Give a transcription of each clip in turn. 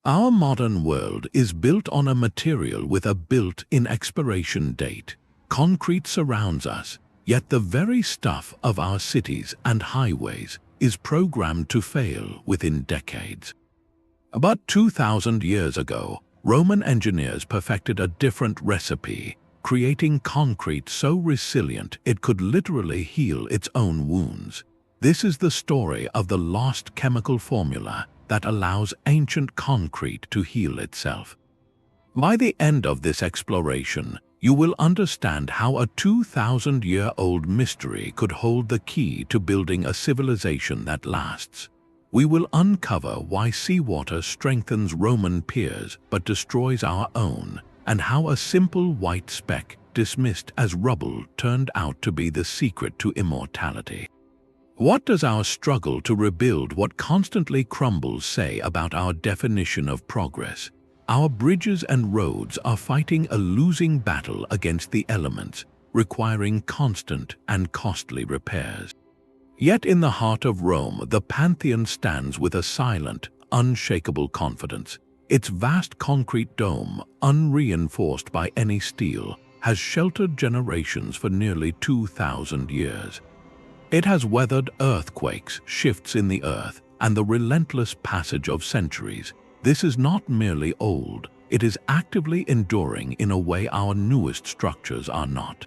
Our modern world is built on a material with a built-in expiration date. Concrete surrounds us, yet the very stuff of our cities and highways is programmed to fail within decades. About 2,000 years ago, Roman engineers perfected a different recipe, creating concrete so resilient it could literally heal its own wounds. This is the story of the lost chemical formula that allows ancient concrete to heal itself. By the end of this exploration, you will understand how a 2,000-year-old mystery could hold the key to building a civilization that lasts. We will uncover why seawater strengthens Roman piers but destroys our own, and how a simple white speck dismissed as rubble turned out to be the secret to immortality. What does our struggle to rebuild what constantly crumbles say about our definition of progress? Our bridges and roads are fighting a losing battle against the elements, requiring constant and costly repairs. Yet in the heart of Rome, the Pantheon stands with a silent, unshakable confidence. Its vast concrete dome, unreinforced by any steel, has sheltered generations for nearly 2,000 years. It has weathered earthquakes, shifts in the earth, and the relentless passage of centuries. This is not merely old, it is actively enduring in a way our newest structures are not.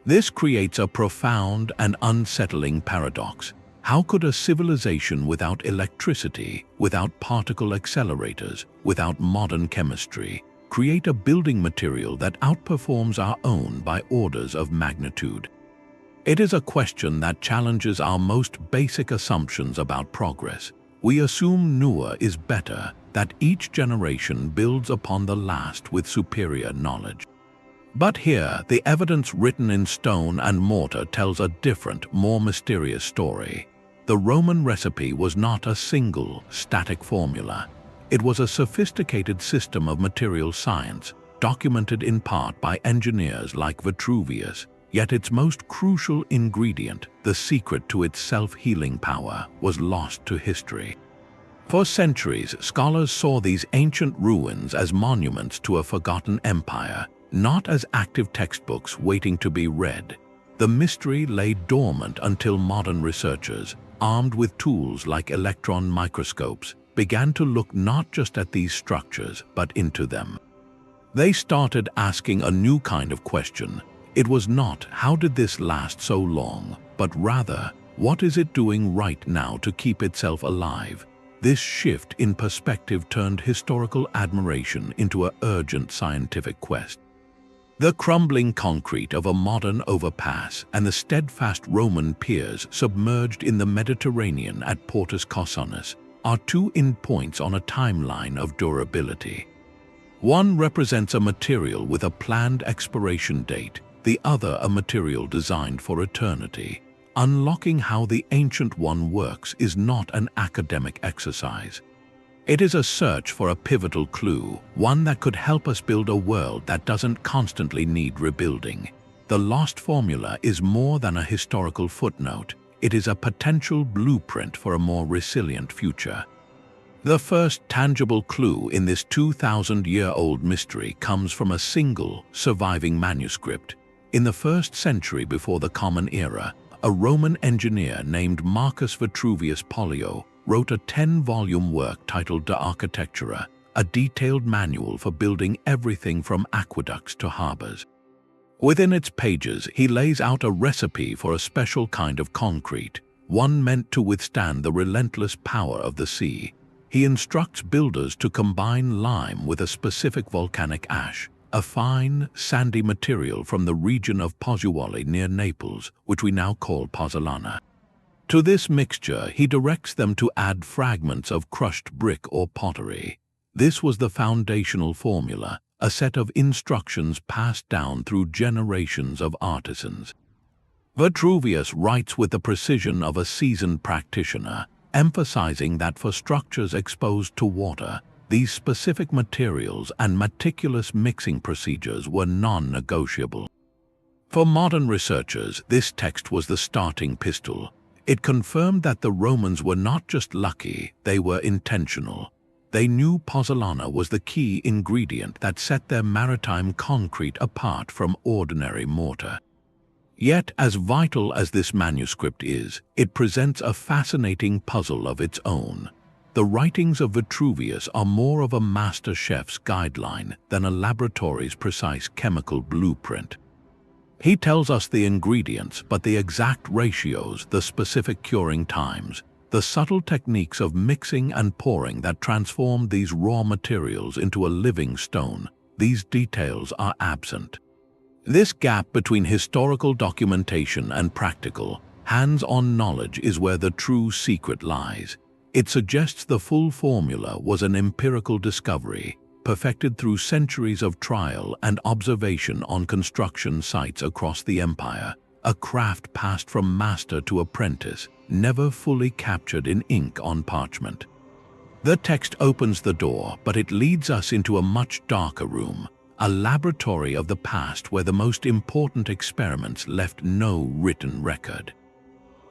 This creates a profound and unsettling paradox. How could a civilization without electricity, without particle accelerators, without modern chemistry, create a building material that outperforms our own by orders of magnitude? It is a question that challenges our most basic assumptions about progress. We assume newer is better, that each generation builds upon the last with superior knowledge. But here, the evidence written in stone and mortar tells a different, more mysterious story. The Roman recipe was not a single, static formula. It was a sophisticated system of material science, documented in part by engineers like Vitruvius. Yet its most crucial ingredient, the secret to its self-healing power, was lost to history. For centuries, scholars saw these ancient ruins as monuments to a forgotten empire, not as active textbooks waiting to be read. The mystery lay dormant until modern researchers, armed with tools like electron microscopes, began to look not just at these structures, but into them. They started asking a new kind of question. It was not, how did this last so long, but rather, what is it doing right now to keep itself alive? This shift in perspective turned historical admiration into an urgent scientific quest. The crumbling concrete of a modern overpass and the steadfast Roman piers submerged in the Mediterranean at Portus Cosanus are two endpoints on a timeline of durability. One represents a material with a planned expiration date, the other a material designed for eternity. Unlocking how the ancient one works is not an academic exercise. It is a search for a pivotal clue, one that could help us build a world that doesn't constantly need rebuilding. The lost formula is more than a historical footnote. It is a potential blueprint for a more resilient future. The first tangible clue in this 2,000-year-old mystery comes from a single, surviving manuscript. In the 1st century before the Common Era, a Roman engineer named Marcus Vitruvius Pollio wrote a 10-volume work titled De Architectura, a detailed manual for building everything from aqueducts to harbors. Within its pages, he lays out a recipe for a special kind of concrete, one meant to withstand the relentless power of the sea. He instructs builders to combine lime with a specific volcanic ash, a fine, sandy material from the region of Pozzuoli near Naples, which we now call pozzolana. To this mixture, he directs them to add fragments of crushed brick or pottery. This was the foundational formula, a set of instructions passed down through generations of artisans. Vitruvius writes with the precision of a seasoned practitioner, emphasizing that for structures exposed to water, these specific materials and meticulous mixing procedures were non-negotiable. For modern researchers, this text was the starting pistol. It confirmed that the Romans were not just lucky, they were intentional. They knew pozzolana was the key ingredient that set their maritime concrete apart from ordinary mortar. Yet, as vital as this manuscript is, it presents a fascinating puzzle of its own. The writings of Vitruvius are more of a master chef's guideline than a laboratory's precise chemical blueprint. He tells us the ingredients, but the exact ratios, the specific curing times, the subtle techniques of mixing and pouring that transform these raw materials into a living stone, these details are absent. This gap between historical documentation and practical, hands-on knowledge is where the true secret lies. It suggests the full formula was an empirical discovery, perfected through centuries of trial and observation on construction sites across the empire, a craft passed from master to apprentice, never fully captured in ink on parchment. The text opens the door, but it leads us into a much darker room, a laboratory of the past where the most important experiments left no written record.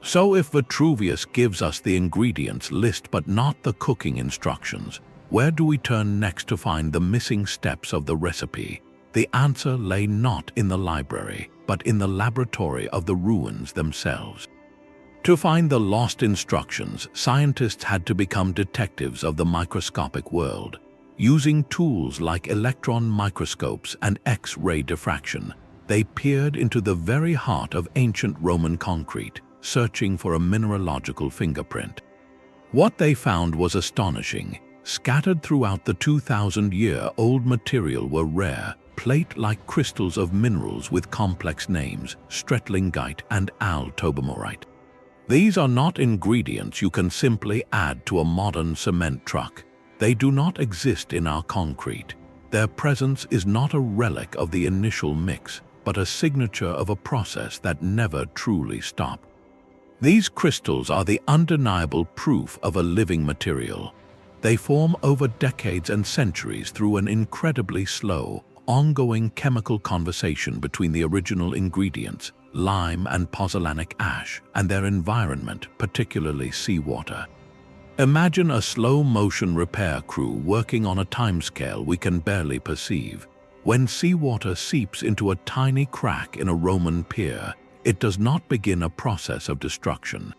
So if Vitruvius gives us the ingredients list but not the cooking instructions, where do we turn next to find the missing steps of the recipe? The answer lay not in the library, but in the laboratory of the ruins themselves. To find the lost instructions, scientists had to become detectives of the microscopic world. Using tools like electron microscopes and X-ray diffraction, they peered into the very heart of ancient Roman concrete, searching for a mineralogical fingerprint. What they found was astonishing. Scattered throughout the 2,000-year-old material were rare, plate-like crystals of minerals with complex names, stretlingite and altobermorite. These are not ingredients you can simply add to a modern cement truck. They do not exist in our concrete. Their presence is not a relic of the initial mix, but a signature of a process that never truly stopped. These crystals are the undeniable proof of a living material. They form over decades and centuries through an incredibly slow, ongoing chemical conversation between the original ingredients, lime and pozzolanic ash, and their environment, particularly seawater. Imagine a slow-motion repair crew working on a timescale we can barely perceive. When seawater seeps into a tiny crack in a Roman pier, it does not begin a process of destruction.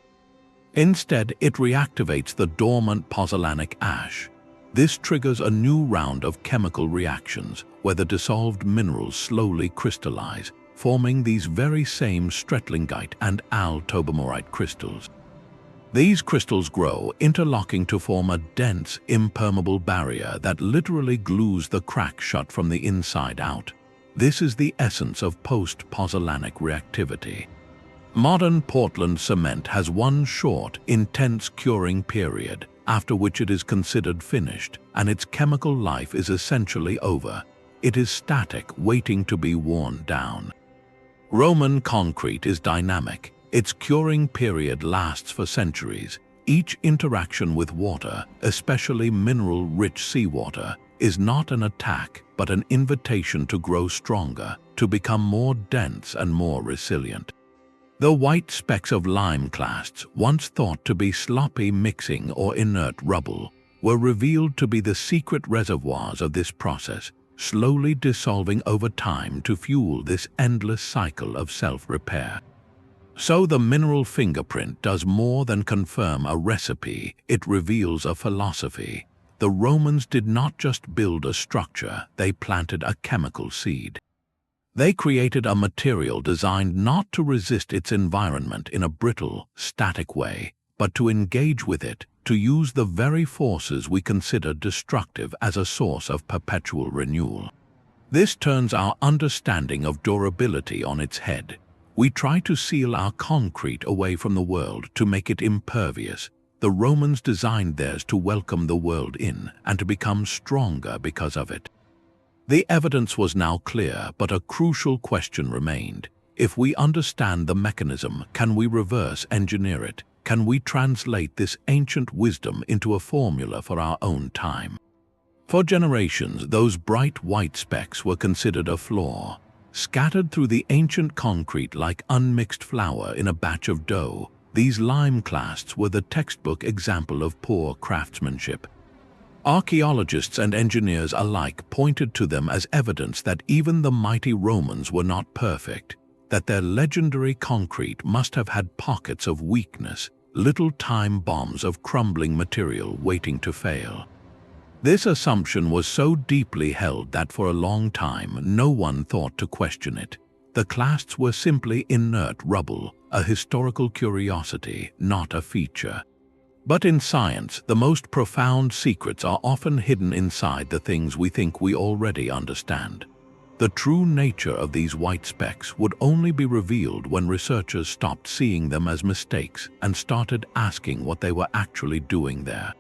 Instead, it reactivates the dormant pozzolanic ash. This triggers a new round of chemical reactions where the dissolved minerals slowly crystallize, forming these very same stretlingite and altobermorite crystals. These crystals grow, interlocking to form a dense, impermeable barrier that literally glues the crack shut from the inside out. This is the essence of post-pozzolanic reactivity. Modern Portland cement has one short, intense curing period, after which it is considered finished, and its chemical life is essentially over. It is static, waiting to be worn down. Roman concrete is dynamic. Its curing period lasts for centuries. Each interaction with water, especially mineral-rich seawater, is not an attack, but an invitation to grow stronger, to become more dense and more resilient. The white specks of lime clasts, once thought to be sloppy mixing or inert rubble, were revealed to be the secret reservoirs of this process, slowly dissolving over time to fuel this endless cycle of self-repair. So the mineral fingerprint does more than confirm a recipe, it reveals a philosophy. The Romans did not just build a structure, they planted a chemical seed. They created a material designed not to resist its environment in a brittle, static way, but to engage with it, to use the very forces we consider destructive as a source of perpetual renewal. This turns our understanding of durability on its head. We try to seal our concrete away from the world, to make it impervious. The Romans designed theirs to welcome the world in and to become stronger because of it. The evidence was now clear, but a crucial question remained. If we understand the mechanism, can we reverse engineer it? Can we translate this ancient wisdom into a formula for our own time? For generations, those bright white specks were considered a flaw. Scattered through the ancient concrete like unmixed flour in a batch of dough, these lime clasts were the textbook example of poor craftsmanship. Archaeologists and engineers alike pointed to them as evidence that even the mighty Romans were not perfect, that their legendary concrete must have had pockets of weakness, little time bombs of crumbling material waiting to fail. This assumption was so deeply held that for a long time no one thought to question it. The clasts were simply inert rubble, a historical curiosity, not a feature. But in science, the most profound secrets are often hidden inside the things we think we already understand. The true nature of these white specks would only be revealed when researchers stopped seeing them as mistakes and started asking what they were actually doing there.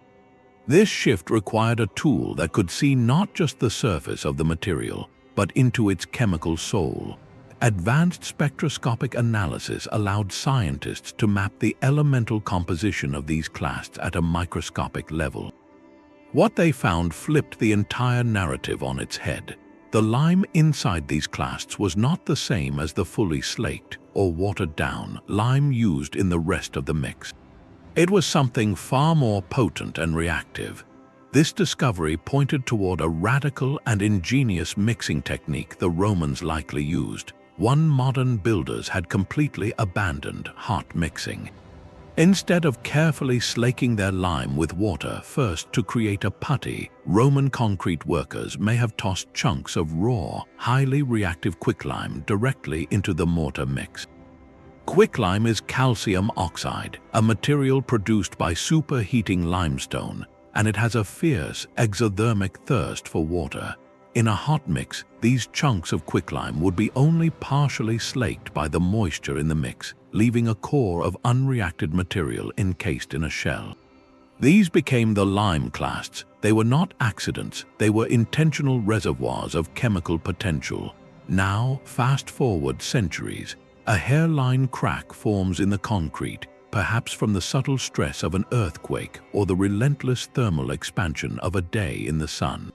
This shift required a tool that could see not just the surface of the material, but into its chemical soul. Advanced spectroscopic analysis allowed scientists to map the elemental composition of these clasts at a microscopic level. What they found flipped the entire narrative on its head. The lime inside these clasts was not the same as the fully slaked or watered-down lime used in the rest of the mix. It was something far more potent and reactive. This discovery pointed toward a radical and ingenious mixing technique the Romans likely used. One modern builders had completely abandoned hot mixing. Instead of carefully slaking their lime with water first to create a putty, Roman concrete workers may have tossed chunks of raw, highly reactive quicklime directly into the mortar mix. Quicklime is calcium oxide, a material produced by superheating limestone, and it has a fierce exothermic thirst for water. In a hot mix, these chunks of quicklime would be only partially slaked by the moisture in the mix, leaving a core of unreacted material encased in a shell. These became the lime clasts. They were not accidents, they were intentional reservoirs of chemical potential. Now, fast forward centuries, a hairline crack forms in the concrete, perhaps from the subtle stress of an earthquake or the relentless thermal expansion of a day in the sun.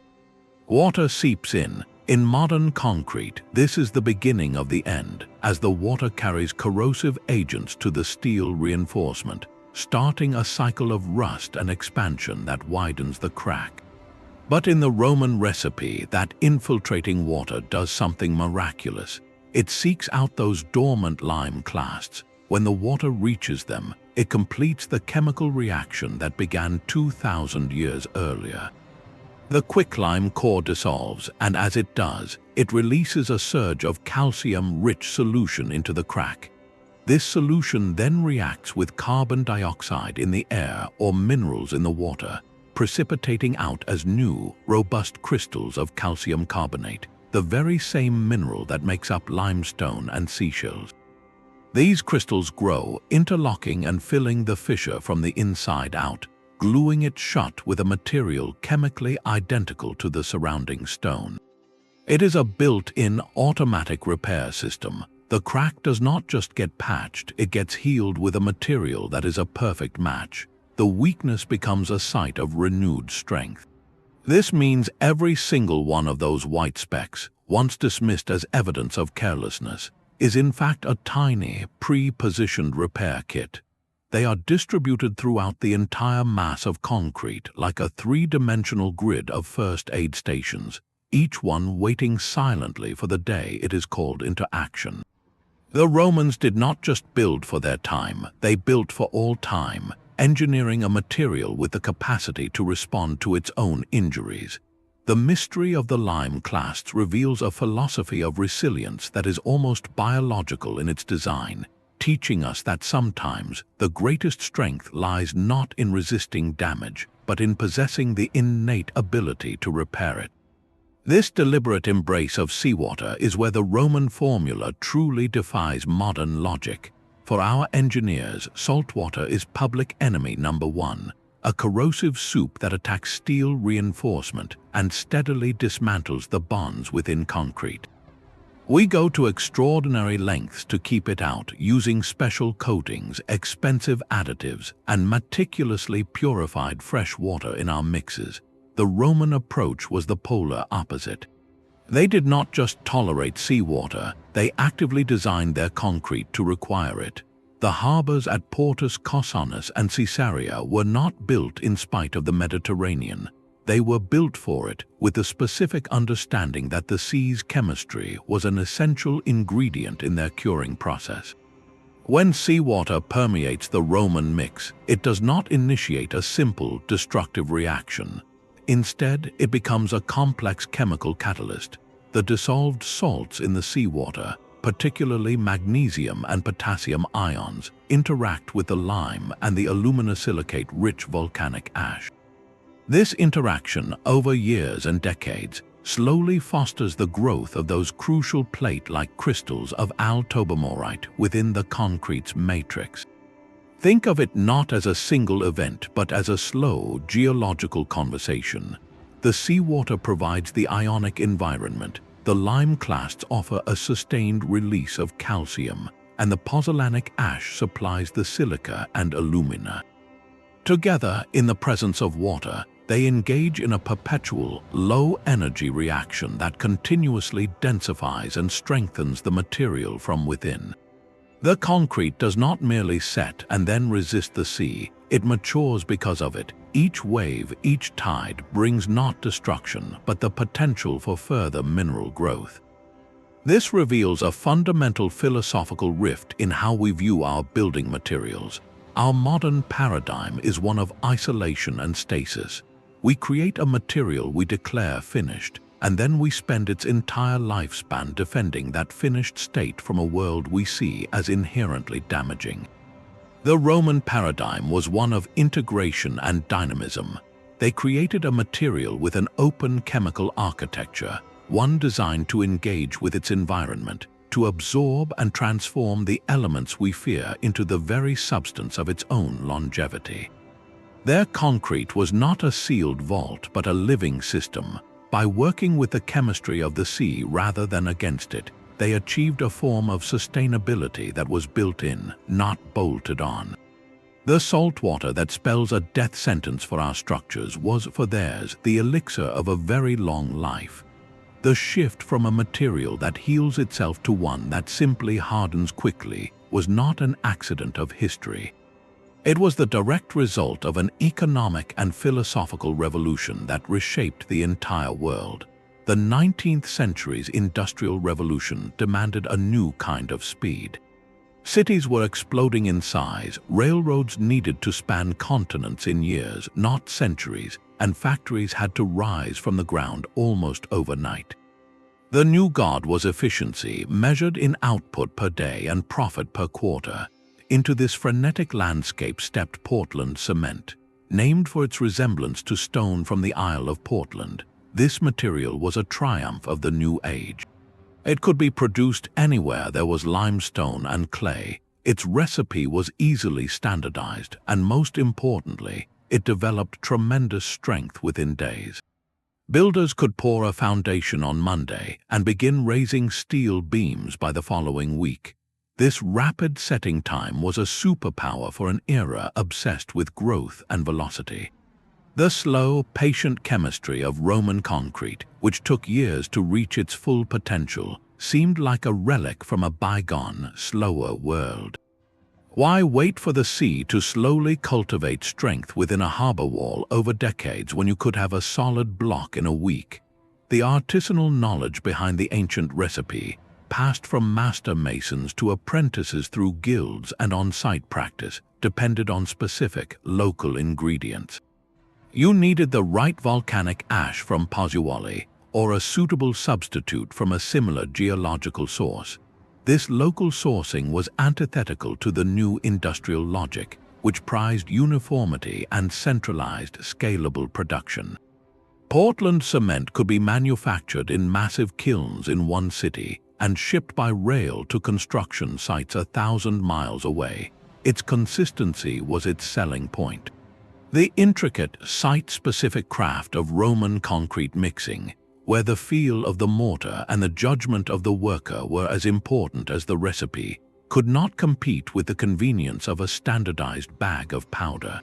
Water seeps in. In modern concrete, this is the beginning of the end, as the water carries corrosive agents to the steel reinforcement, starting a cycle of rust and expansion that widens the crack. But in the Roman recipe, that infiltrating water does something miraculous. It seeks out those dormant lime clasts. When the water reaches them, it completes the chemical reaction that began 2,000 years earlier. The quicklime core dissolves, and as it does, it releases a surge of calcium-rich solution into the crack. This solution then reacts with carbon dioxide in the air or minerals in the water, precipitating out as new, robust crystals of calcium carbonate, the very same mineral that makes up limestone and seashells. These crystals grow, interlocking and filling the fissure from the inside out, gluing it shut with a material chemically identical to the surrounding stone. It is a built-in automatic repair system. The crack does not just get patched, it gets healed with a material that is a perfect match. The weakness becomes a site of renewed strength. This means every single one of those white specks, once dismissed as evidence of carelessness, is in fact a tiny, pre-positioned repair kit. They are distributed throughout the entire mass of concrete like a three-dimensional grid of first aid stations, each one waiting silently for the day it is called into action. The Romans did not just build for their time, they built for all time, engineering a material with the capacity to respond to its own injuries. The mystery of the lime clasts reveals a philosophy of resilience that is almost biological in its design, teaching us that sometimes the greatest strength lies not in resisting damage, but in possessing the innate ability to repair it. This deliberate embrace of seawater is where the Roman formula truly defies modern logic. For our engineers, saltwater is public enemy number one, a corrosive soup that attacks steel reinforcement and steadily dismantles the bonds within concrete. We go to extraordinary lengths to keep it out, using special coatings, expensive additives, and meticulously purified fresh water in our mixes. The Roman approach was the polar opposite. They did not just tolerate seawater, they actively designed their concrete to require it. The harbors at Portus Cosanus and Caesarea were not built in spite of the Mediterranean. They were built for it with the specific understanding that the sea's chemistry was an essential ingredient in their curing process. When seawater permeates the Roman mix, it does not initiate a simple destructive reaction. Instead, it becomes a complex chemical catalyst. The dissolved salts in the seawater, particularly magnesium and potassium ions, interact with the lime and the aluminosilicate-rich volcanic ash. This interaction over years and decades slowly fosters the growth of those crucial plate-like crystals of altobermorite within the concrete's matrix. Think of it not as a single event, but as a slow geological conversation. The seawater provides the ionic environment, the lime clasts offer a sustained release of calcium, and the pozzolanic ash supplies the silica and alumina. Together, in the presence of water, they engage in a perpetual, low-energy reaction that continuously densifies and strengthens the material from within. The concrete does not merely set and then resist the sea, it matures because of it. Each wave, each tide brings not destruction, but the potential for further mineral growth. This reveals a fundamental philosophical rift in how we view our building materials. Our modern paradigm is one of isolation and stasis. We create a material we declare finished, and then we spend its entire lifespan defending that finished state from a world we see as inherently damaging. The Roman paradigm was one of integration and dynamism. They created a material with an open chemical architecture, one designed to engage with its environment, to absorb and transform the elements we fear into the very substance of its own longevity. Their concrete was not a sealed vault but a living system. By working with the chemistry of the sea rather than against it, they achieved a form of sustainability that was built in, not bolted on. The salt water that spells a death sentence for our structures was, for theirs, the elixir of a very long life. The shift from a material that heals itself to one that simply hardens quickly was not an accident of history. It was the direct result of an economic and philosophical revolution that reshaped the entire world. The 19th century's industrial revolution demanded a new kind of speed. Cities were exploding in size, railroads needed to span continents in years, not centuries, and factories had to rise from the ground almost overnight. The new god was efficiency, measured in output per day and profit per quarter. Into this frenetic landscape stepped Portland cement. Named for its resemblance to stone from the Isle of Portland, this material was a triumph of the new age. It could be produced anywhere there was limestone and clay. Its recipe was easily standardized, and most importantly, it developed tremendous strength within days. Builders could pour a foundation on Monday and begin raising steel beams by the following week. This rapid setting time was a superpower for an era obsessed with growth and velocity. The slow, patient chemistry of Roman concrete, which took years to reach its full potential, seemed like a relic from a bygone, slower world. Why wait for the sea to slowly cultivate strength within a harbor wall over decades when you could have a solid block in a week? The artisanal knowledge behind the ancient recipe, passed from master masons to apprentices through guilds and on-site practice, depended on specific, local ingredients. You needed the right volcanic ash from Pozzuoli, or a suitable substitute from a similar geological source. This local sourcing was antithetical to the new industrial logic, which prized uniformity and centralized, scalable production. Portland cement could be manufactured in massive kilns in one city and shipped by rail to construction sites 1,000 miles away. Its consistency was its selling point. The intricate, site-specific craft of Roman concrete mixing, where the feel of the mortar and the judgment of the worker were as important as the recipe, could not compete with the convenience of a standardized bag of powder.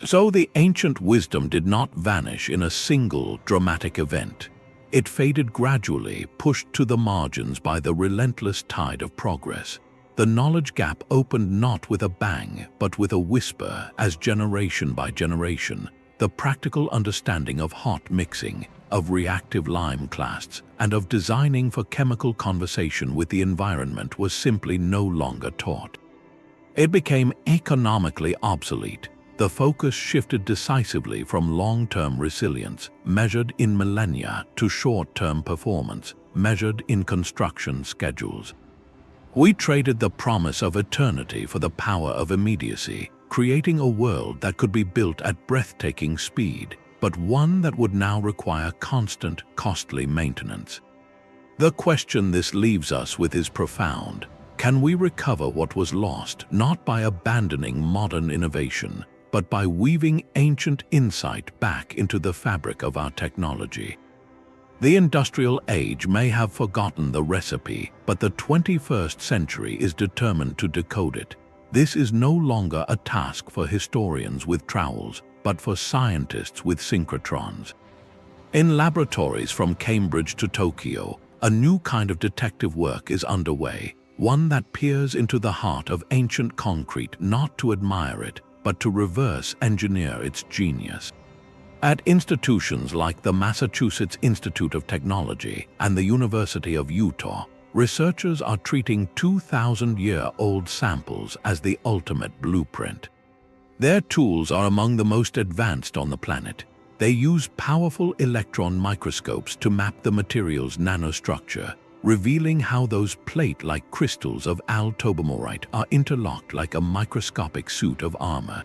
So the ancient wisdom did not vanish in a single dramatic event. It faded gradually, pushed to the margins by the relentless tide of progress. The knowledge gap opened not with a bang, but with a whisper, as generation by generation, the practical understanding of hot mixing, of reactive lime clasts, and of designing for chemical conversation with the environment was simply no longer taught. It became economically obsolete. The focus shifted decisively from long-term resilience, measured in millennia, to short-term performance, measured in construction schedules. We traded the promise of eternity for the power of immediacy, creating a world that could be built at breathtaking speed, but one that would now require constant, costly maintenance. The question this leaves us with is profound. Can we recover what was lost, not by abandoning modern innovation, but by weaving ancient insight back into the fabric of our technology? The industrial age may have forgotten the recipe, but the 21st century is determined to decode it. This is no longer a task for historians with trowels, but for scientists with synchrotrons. In laboratories from Cambridge to Tokyo, a new kind of detective work is underway, one that peers into the heart of ancient concrete not to admire it, but to reverse engineer its genius. At institutions like the Massachusetts Institute of Technology and the University of Utah, researchers are treating 2,000-year-old samples as the ultimate blueprint. Their tools are among the most advanced on the planet. They use powerful electron microscopes to map the material's nanostructure, revealing how those plate-like crystals of altobermorite are interlocked like a microscopic suit of armor.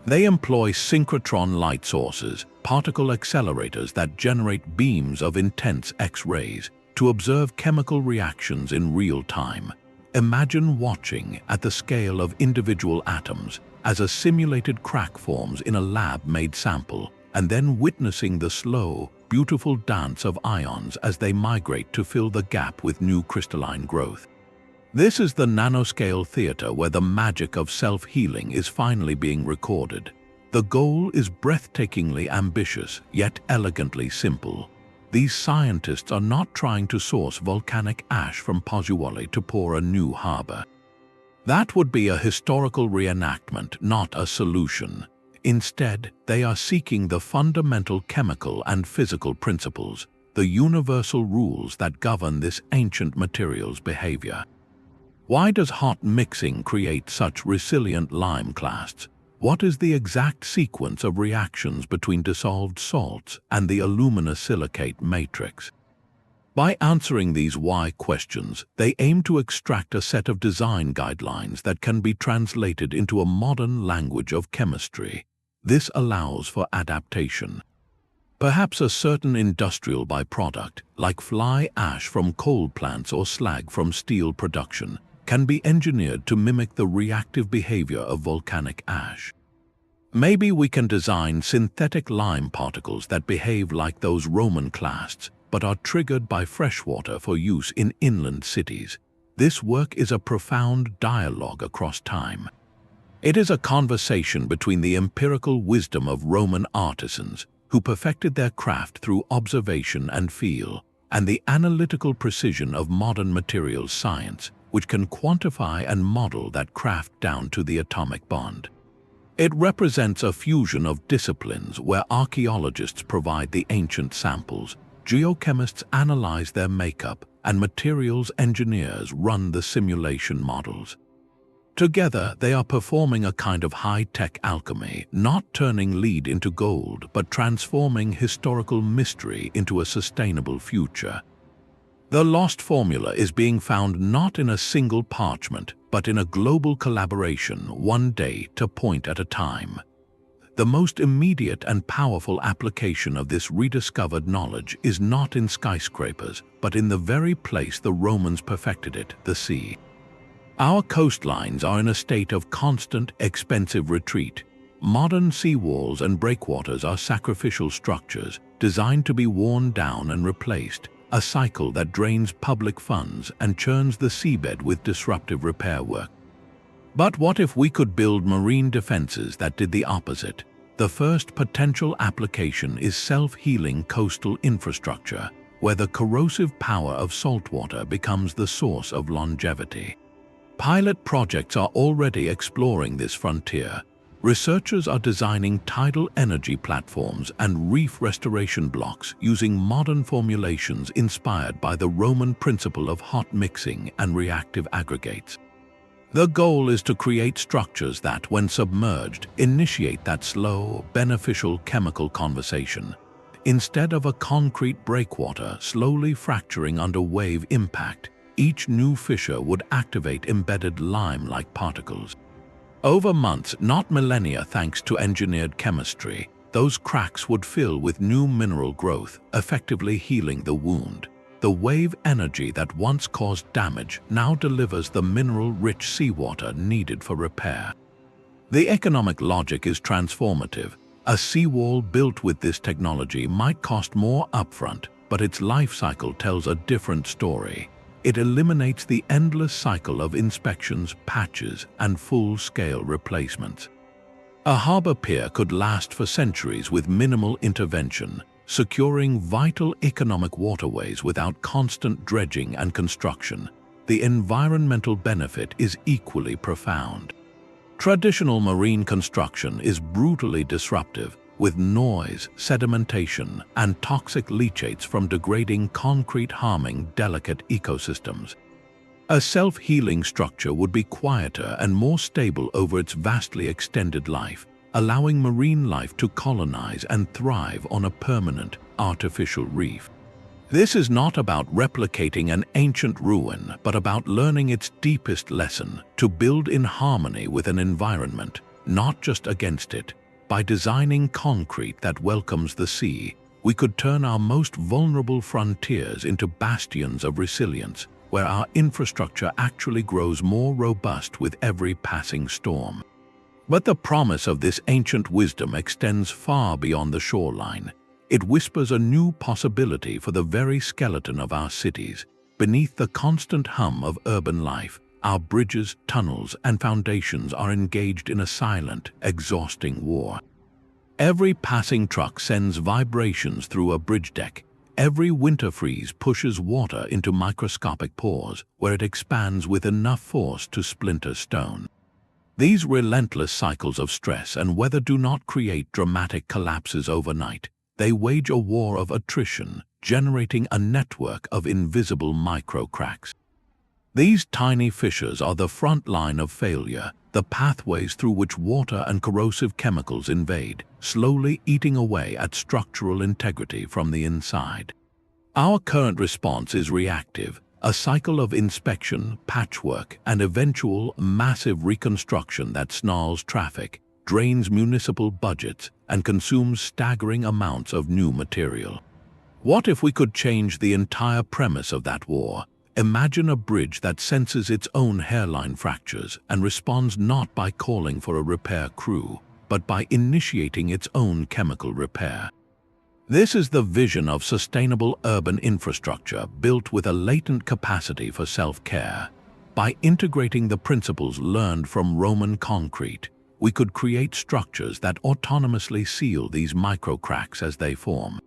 They employ synchrotron light sources, particle accelerators that generate beams of intense X-rays, to observe chemical reactions in real time. Imagine watching, at the scale of individual atoms, as a simulated crack forms in a lab-made sample, and then witnessing the slow, beautiful dance of ions as they migrate to fill the gap with new crystalline growth. This is the nanoscale theater where the magic of self-healing is finally being recorded. The goal is breathtakingly ambitious, yet elegantly simple. These scientists are not trying to source volcanic ash from Pozzuoli to pour a new harbor. That would be a historical reenactment, not a solution. Instead, they are seeking the fundamental chemical and physical principles, the universal rules that govern this ancient material's behavior. Why does hot mixing create such resilient lime clasts? What is the exact sequence of reactions between dissolved salts and the aluminosilicate matrix? By answering these why questions, they aim to extract a set of design guidelines that can be translated into a modern language of chemistry. This allows for adaptation. Perhaps a certain industrial byproduct, like fly ash from coal plants or slag from steel production, can be engineered to mimic the reactive behavior of volcanic ash. Maybe we can design synthetic lime particles that behave like those Roman clasts, but are triggered by freshwater for use in inland cities. This work is a profound dialogue across time. It is a conversation between the empirical wisdom of Roman artisans, who perfected their craft through observation and feel, and the analytical precision of modern materials science, which can quantify and model that craft down to the atomic bond. It represents a fusion of disciplines where archaeologists provide the ancient samples, geochemists analyze their makeup, and materials engineers run the simulation models. Together, they are performing a kind of high-tech alchemy, not turning lead into gold, but transforming historical mystery into a sustainable future. The lost formula is being found not in a single parchment, but in a global collaboration, one data point at a time. The most immediate and powerful application of this rediscovered knowledge is not in skyscrapers, but in the very place the Romans perfected it, the sea. Our coastlines are in a state of constant, expensive retreat. Modern seawalls and breakwaters are sacrificial structures, designed to be worn down and replaced, a cycle that drains public funds and churns the seabed with disruptive repair work. But what if we could build marine defenses that did the opposite? The first potential application is self-healing coastal infrastructure, where the corrosive power of saltwater becomes the source of longevity. Pilot projects are already exploring this frontier. Researchers are designing tidal energy platforms and reef restoration blocks using modern formulations inspired by the Roman principle of hot mixing and reactive aggregates. The goal is to create structures that, when submerged, initiate that slow, beneficial chemical conversation. Instead of a concrete breakwater slowly fracturing under wave impact, each new fissure would activate embedded lime-like particles. Over months, not millennia, thanks to engineered chemistry, those cracks would fill with new mineral growth, effectively healing the wound. The wave energy that once caused damage now delivers the mineral-rich seawater needed for repair. The economic logic is transformative. A seawall built with this technology might cost more upfront, but its life cycle tells a different story. It eliminates the endless cycle of inspections, patches, and full-scale replacements. A harbor pier could last for centuries with minimal intervention, securing vital economic waterways without constant dredging and construction. The environmental benefit is equally profound. Traditional marine construction is brutally disruptive, with noise, sedimentation, and toxic leachates from degrading concrete harming delicate ecosystems. A self-healing structure would be quieter and more stable over its vastly extended life, allowing marine life to colonize and thrive on a permanent, artificial reef. This is not about replicating an ancient ruin, but about learning its deepest lesson: to build in harmony with an environment, not just against it. By designing concrete that welcomes the sea, we could turn our most vulnerable frontiers into bastions of resilience, where our infrastructure actually grows more robust with every passing storm. But the promise of this ancient wisdom extends far beyond the shoreline. It whispers a new possibility for the very skeleton of our cities. Beneath the constant hum of urban life, our bridges, tunnels, and foundations are engaged in a silent, exhausting war. Every passing truck sends vibrations through a bridge deck. Every winter freeze pushes water into microscopic pores, where it expands with enough force to splinter stone. These relentless cycles of stress and weather do not create dramatic collapses overnight. They wage a war of attrition, generating a network of invisible micro-cracks. These tiny fissures are the front line of failure, the pathways through which water and corrosive chemicals invade, slowly eating away at structural integrity from the inside. Our current response is reactive, a cycle of inspection, patchwork, and eventual massive reconstruction that snarls traffic, drains municipal budgets, and consumes staggering amounts of new material. What if we could change the entire premise of that war? Imagine a bridge that senses its own hairline fractures and responds not by calling for a repair crew, but by initiating its own chemical repair. This is the vision of sustainable urban infrastructure built with a latent capacity for self-care. By integrating the principles learned from Roman concrete, we could create structures that autonomously seal these micro-cracks as they form.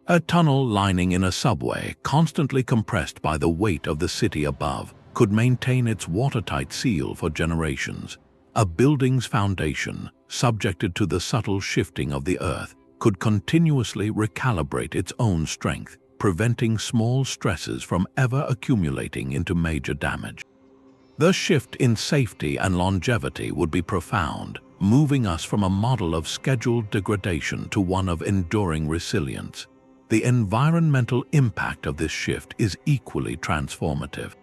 A tunnel lining in a subway, constantly compressed by the weight of the city above, could maintain its watertight seal for generations. A building's foundation, subjected to the subtle shifting of the earth, could continuously recalibrate its own strength, preventing small stresses from ever accumulating into major damage. The shift in safety and longevity would be profound, moving us from a model of scheduled degradation to one of enduring resilience. The environmental impact of this shift is equally transformative.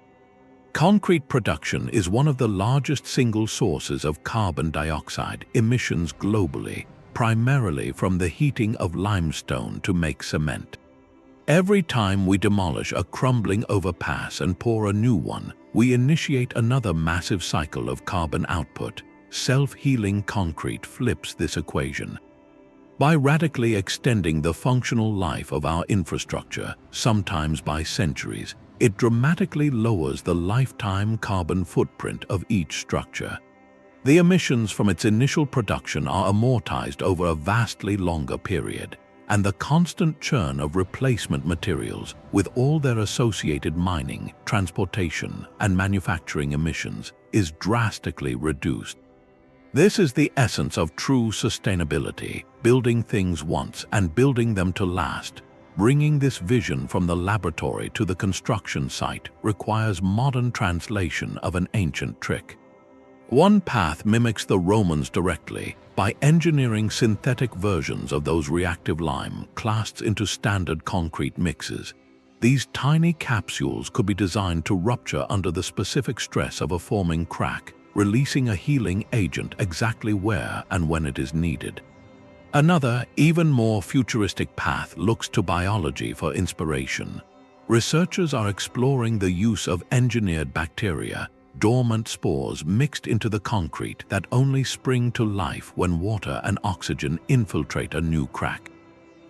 Concrete production is one of the largest single sources of carbon dioxide emissions globally, primarily from the heating of limestone to make cement. Every time we demolish a crumbling overpass and pour a new one, we initiate another massive cycle of carbon output. Self-healing concrete flips this equation. By radically extending the functional life of our infrastructure, sometimes by centuries, it dramatically lowers the lifetime carbon footprint of each structure. The emissions from its initial production are amortized over a vastly longer period, and the constant churn of replacement materials, with all their associated mining, transportation, and manufacturing emissions, is drastically reduced. This is the essence of true sustainability, building things once and building them to last. Bringing this vision from the laboratory to the construction site requires modern translation of an ancient trick. One path mimics the Romans directly by engineering synthetic versions of those reactive lime clasts into standard concrete mixes. These tiny capsules could be designed to rupture under the specific stress of a forming crack, releasing a healing agent exactly where and when it is needed. Another, even more futuristic path looks to biology for inspiration. Researchers are exploring the use of engineered bacteria, dormant spores mixed into the concrete that only spring to life when water and oxygen infiltrate a new crack.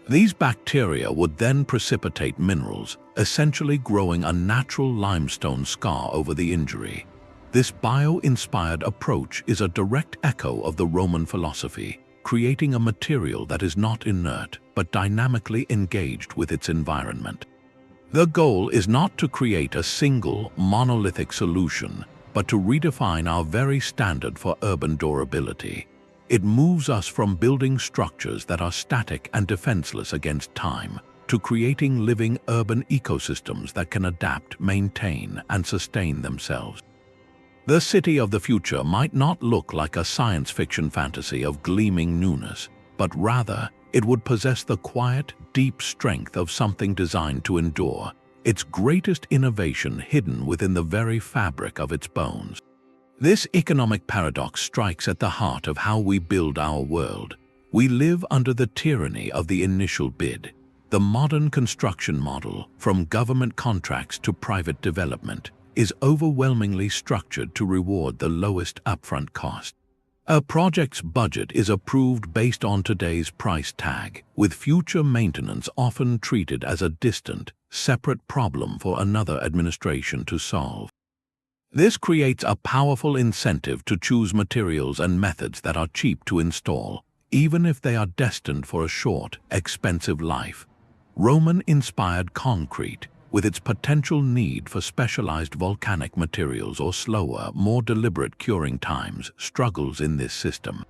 These bacteria would then precipitate minerals, essentially growing a natural limestone scar over the injury. This bio-inspired approach is a direct echo of the Roman philosophy, creating a material that is not inert but dynamically engaged with its environment. The goal is not to create a single, monolithic solution, but to redefine our very standard for urban durability. It moves us from building structures that are static and defenseless against time to creating living urban ecosystems that can adapt, maintain, and sustain themselves. The city of the future might not look like a science fiction fantasy of gleaming newness, but rather it would possess the quiet, deep strength of something designed to endure, its greatest innovation hidden within the very fabric of its bones. This economic paradox strikes at the heart of how we build our world. We live under the tyranny of the initial bid. The modern construction model, from government contracts to private development, is overwhelmingly structured to reward the lowest upfront cost. A project's budget is approved based on today's price tag, with future maintenance often treated as a distant, separate problem for another administration to solve. This creates a powerful incentive to choose materials and methods that are cheap to install, even if they are destined for a short, expensive life. Roman-inspired concrete, with its potential need for specialized volcanic materials or slower, more deliberate curing times, struggles in this system.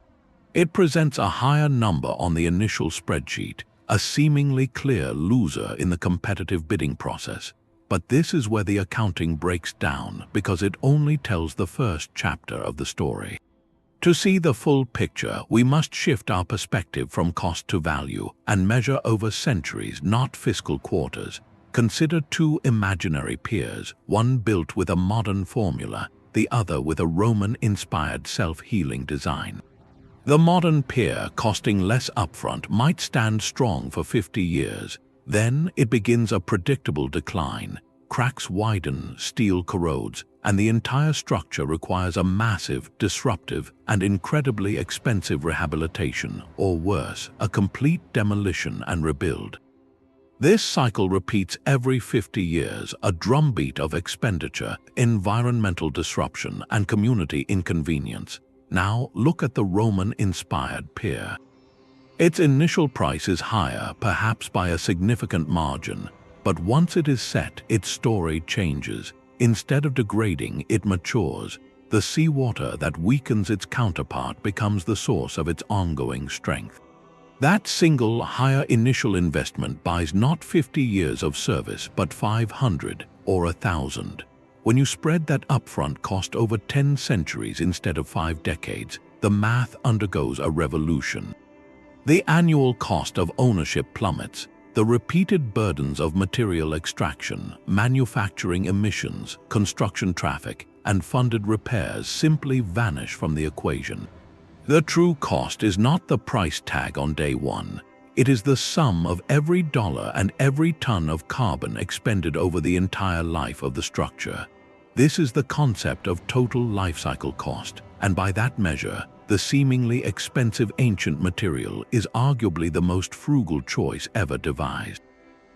It presents a higher number on the initial spreadsheet, a seemingly clear loser in the competitive bidding process. But this is where the accounting breaks down because it only tells the first chapter of the story. To see the full picture, we must shift our perspective from cost to value and measure over centuries, not fiscal quarters. Consider two imaginary piers, one built with a modern formula, the other with a Roman-inspired self-healing design. The modern pier, costing less upfront, might stand strong for 50 years. Then it begins a predictable decline. Cracks widen, steel corrodes, and the entire structure requires a massive, disruptive, and incredibly expensive rehabilitation, or worse, a complete demolition and rebuild. This cycle repeats every 50 years, a drumbeat of expenditure, environmental disruption, and community inconvenience. Now look at the Roman-inspired pier. Its initial price is higher, perhaps by a significant margin, but once it is set, its story changes. Instead of degrading, it matures. The seawater that weakens its counterpart becomes the source of its ongoing strength. That single, higher initial investment buys not 50 years of service, but 500 or 1,000. When you spread that upfront cost over 10 centuries instead of 5 decades, the math undergoes a revolution. The annual cost of ownership plummets. The repeated burdens of material extraction, manufacturing emissions, construction traffic, and funded repairs simply vanish from the equation. The true cost is not the price tag on day one. It is the sum of every dollar and every ton of carbon expended over the entire life of the structure. This is the concept of total life cycle cost, and by that measure, the seemingly expensive ancient material is arguably the most frugal choice ever devised.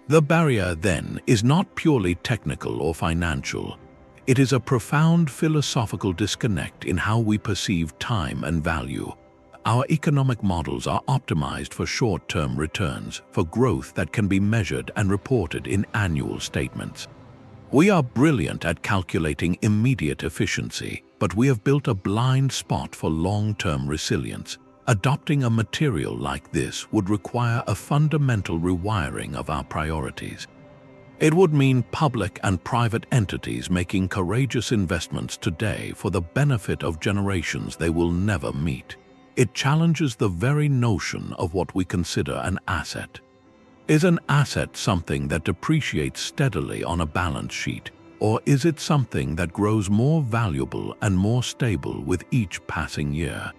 The barrier, then, is not purely technical or financial. It is a profound philosophical disconnect in how we perceive time and value. Our economic models are optimized for short-term returns, for growth that can be measured and reported in annual statements. We are brilliant at calculating immediate efficiency, but we have built a blind spot for long-term resilience. Adopting a material like this would require a fundamental rewiring of our priorities. It would mean public and private entities making courageous investments today for the benefit of generations they will never meet. It challenges the very notion of what we consider an asset. Is an asset something that depreciates steadily on a balance sheet, or is it something that grows more valuable and more stable with each passing year?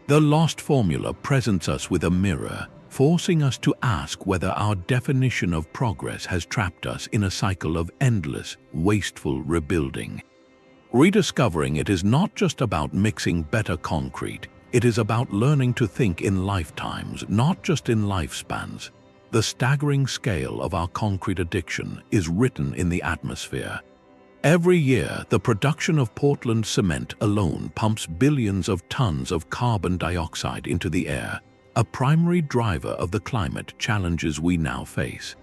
The lost formula presents us with a mirror, forcing us to ask whether our definition of progress has trapped us in a cycle of endless, wasteful rebuilding. Rediscovering it is not just about mixing better concrete, it is about learning to think in lifetimes, not just in lifespans. The staggering scale of our concrete addiction is written in the atmosphere. Every year, the production of Portland cement alone pumps billions of tons of carbon dioxide into the air, a primary driver of the climate challenges we now face.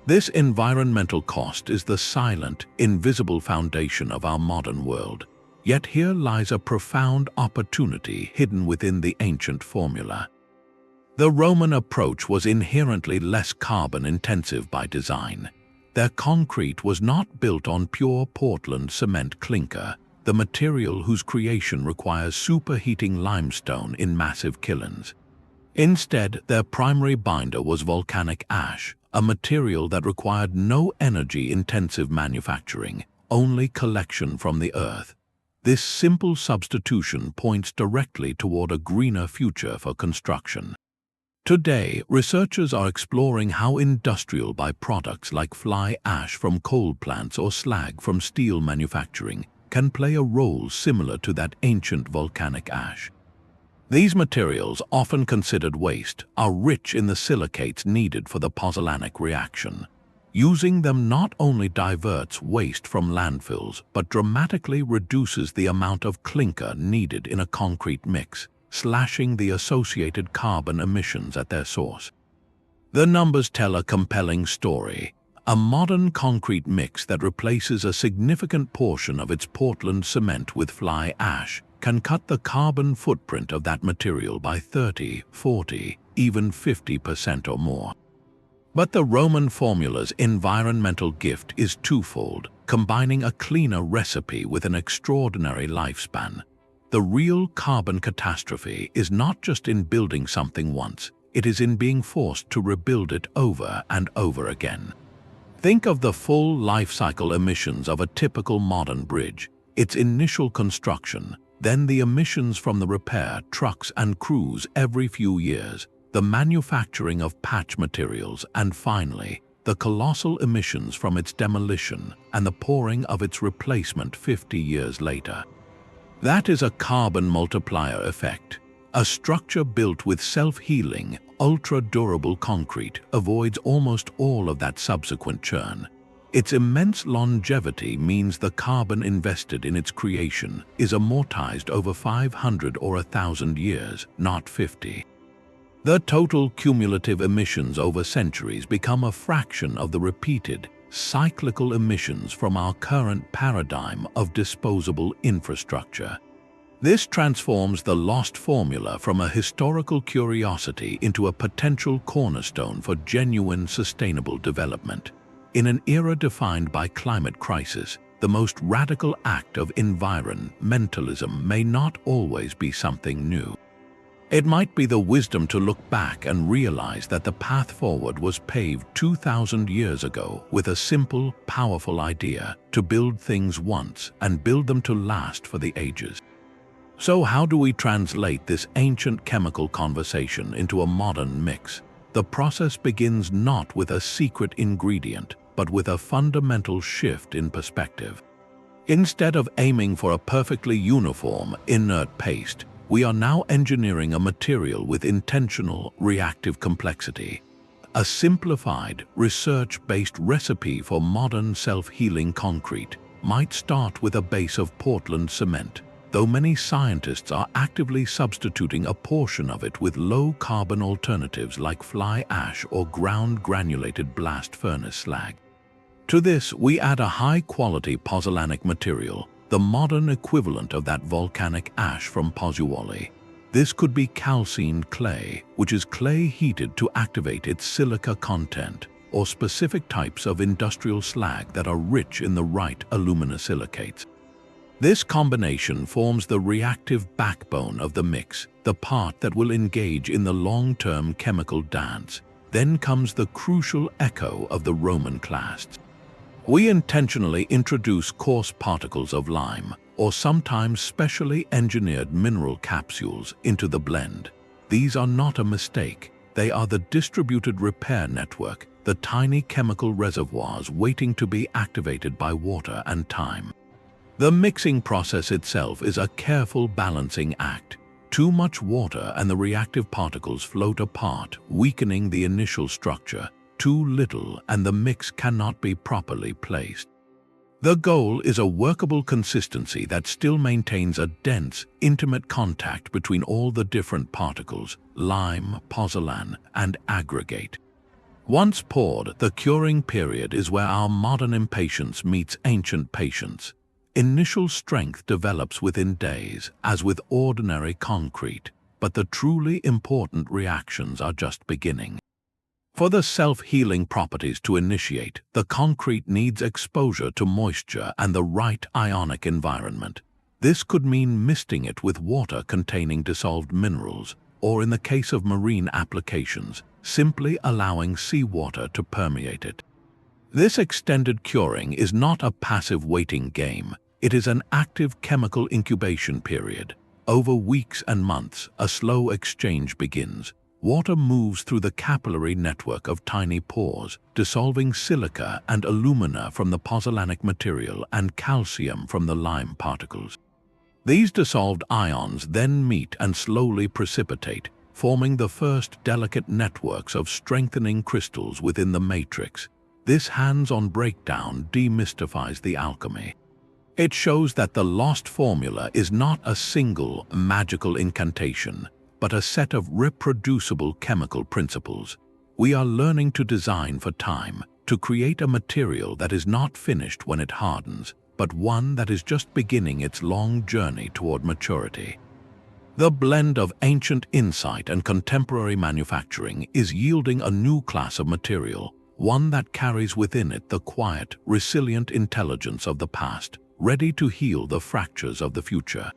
This environmental cost is the silent, invisible foundation of our modern world. Yet here lies a profound opportunity hidden within the ancient formula. The Roman approach was inherently less carbon-intensive by design. Their concrete was not built on pure Portland cement clinker, the material whose creation requires superheating limestone in massive kilns. Instead, their primary binder was volcanic ash, a material that required no energy-intensive manufacturing, only collection from the earth. This simple substitution points directly toward a greener future for construction. Today, researchers are exploring how industrial byproducts like fly ash from coal plants or slag from steel manufacturing can play a role similar to that ancient volcanic ash. These materials, often considered waste, are rich in the silicates needed for the pozzolanic reaction. Using them not only diverts waste from landfills, but dramatically reduces the amount of clinker needed in a concrete mix, slashing the associated carbon emissions at their source. The numbers tell a compelling story. A modern concrete mix that replaces a significant portion of its Portland cement with fly ash can cut the carbon footprint of that material by 30, 40, even 50% or more. But the Roman formula's environmental gift is twofold, combining a cleaner recipe with an extraordinary lifespan. The real carbon catastrophe is not just in building something once, it is in being forced to rebuild it over and over again. Think of the full life cycle emissions of a typical modern bridge, its initial construction, then the emissions from the repair, trucks and crews every few years, the manufacturing of patch materials, and finally, the colossal emissions from its demolition and the pouring of its replacement 50 years later. That is a carbon multiplier effect. A structure built with self-healing, ultra-durable concrete avoids almost all of that subsequent churn. Its immense longevity means the carbon invested in its creation is amortized over 500 or 1,000 years, not 50. The total cumulative emissions over centuries become a fraction of the repeated, cyclical emissions from our current paradigm of disposable infrastructure. This transforms the lost formula from a historical curiosity into a potential cornerstone for genuine sustainable development. In an era defined by climate crisis, the most radical act of environmentalism may not always be something new. It might be the wisdom to look back and realize that the path forward was paved 2,000 years ago with a simple, powerful idea: to build things once and build them to last for the ages. So how do we translate this ancient chemical conversation into a modern mix? The process begins not with a secret ingredient, but with a fundamental shift in perspective. Instead of aiming for a perfectly uniform, inert paste, we are now engineering a material with intentional, reactive complexity. A simplified, research-based recipe for modern self-healing concrete might start with a base of Portland cement, though many scientists are actively substituting a portion of it with low-carbon alternatives like fly ash or ground-granulated blast furnace slag. To this, we add a high-quality pozzolanic material, the modern equivalent of that volcanic ash from Pozzuoli. This could be calcined clay, which is clay heated to activate its silica content, or specific types of industrial slag that are rich in the right aluminosilicates. This combination forms the reactive backbone of the mix, the part that will engage in the long-term chemical dance. Then comes the crucial echo of the Roman clasts. We intentionally introduce coarse particles of lime, or sometimes specially engineered mineral capsules, into the blend. These are not a mistake. They are the distributed repair network, the tiny chemical reservoirs waiting to be activated by water and time. The mixing process itself is a careful balancing act. Too much water and the reactive particles float apart, weakening the initial structure. Too little and the mix cannot be properly placed. The goal is a workable consistency that still maintains a dense, intimate contact between all the different particles, lime, pozzolan, and aggregate. Once poured, the curing period is where our modern impatience meets ancient patience. Initial strength develops within days, as with ordinary concrete, but the truly important reactions are just beginning. For the self-healing properties to initiate, the concrete needs exposure to moisture and the right ionic environment. This could mean misting it with water containing dissolved minerals, or in the case of marine applications, simply allowing seawater to permeate it. This extended curing is not a passive waiting game. It is an active chemical incubation period. Over weeks and months, a slow exchange begins. Water moves through the capillary network of tiny pores, dissolving silica and alumina from the pozzolanic material and calcium from the lime particles. These dissolved ions then meet and slowly precipitate, forming the first delicate networks of strengthening crystals within the matrix. This hands-on breakdown demystifies the alchemy. It shows that the lost formula is not a single magical incantation, but a set of reproducible chemical principles. We are learning to design for time, to create a material that is not finished when it hardens, but one that is just beginning its long journey toward maturity. The blend of ancient insight and contemporary manufacturing is yielding a new class of material, one that carries within it the quiet, resilient intelligence of the past, ready to heal the fractures of the future.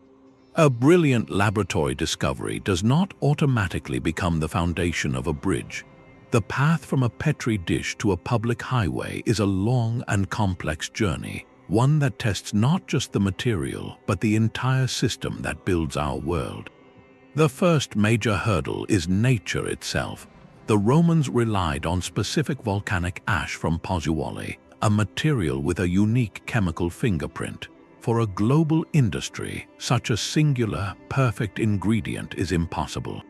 A brilliant laboratory discovery does not automatically become the foundation of a bridge. The path from a petri dish to a public highway is a long and complex journey, one that tests not just the material, but the entire system that builds our world. The first major hurdle is nature itself. The Romans relied on specific volcanic ash from Pozzuoli, a material with a unique chemical fingerprint. For a global industry, such a singular, perfect ingredient is impossible.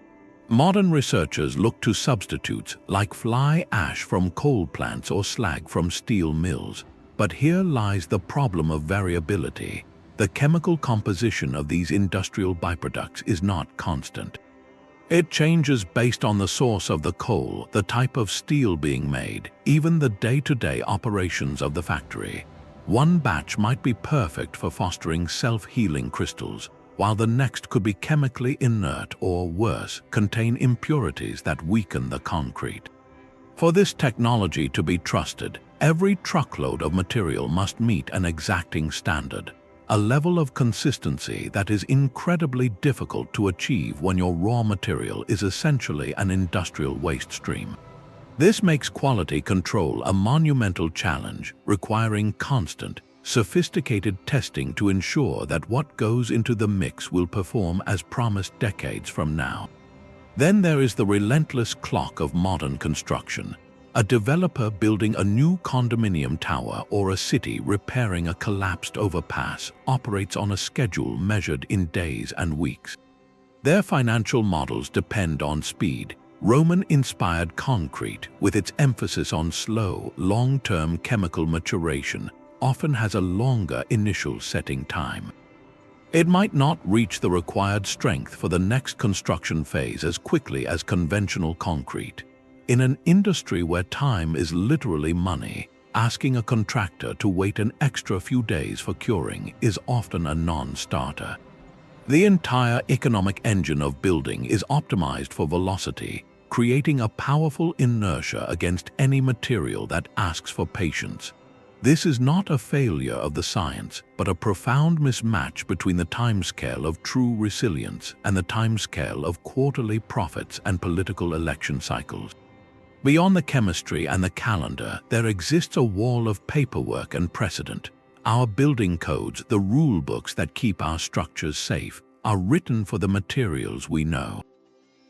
Modern researchers look to substitutes like fly ash from coal plants or slag from steel mills. But here lies the problem of variability. The chemical composition of these industrial byproducts is not constant. It changes based on the source of the coal, the type of steel being made, even the day-to-day operations of the factory. One batch might be perfect for fostering self-healing crystals, while the next could be chemically inert or, worse, contain impurities that weaken the concrete. For this technology to be trusted, every truckload of material must meet an exacting standard, a level of consistency that is incredibly difficult to achieve when your raw material is essentially an industrial waste stream. This makes quality control a monumental challenge, requiring constant, sophisticated testing to ensure that what goes into the mix will perform as promised decades from now. Then there is the relentless clock of modern construction. A developer building a new condominium tower or a city repairing a collapsed overpass operates on a schedule measured in days and weeks. Their financial models depend on speed. Roman-inspired concrete, with its emphasis on slow, long-term chemical maturation, often has a longer initial setting time. It might not reach the required strength for the next construction phase as quickly as conventional concrete. In an industry where time is literally money, asking a contractor to wait an extra few days for curing is often a non-starter. The entire economic engine of building is optimized for velocity, creating a powerful inertia against any material that asks for patience. This is not a failure of the science, but a profound mismatch between the timescale of true resilience and the timescale of quarterly profits and political election cycles. Beyond the chemistry and the calendar, there exists a wall of paperwork and precedent. Our building codes, the rule books that keep our structures safe, are written for the materials we know.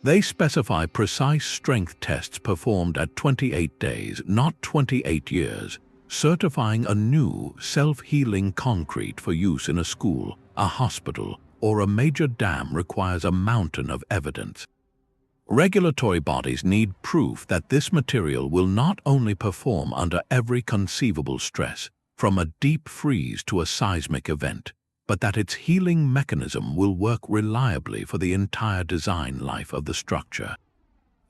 They specify precise strength tests performed at 28 days, not 28 years, certifying a new, self-healing concrete for use in a school, a hospital, or a major dam requires a mountain of evidence. Regulatory bodies need proof that this material will not only perform under every conceivable stress, from a deep freeze to a seismic event, but that its healing mechanism will work reliably for the entire design life of the structure.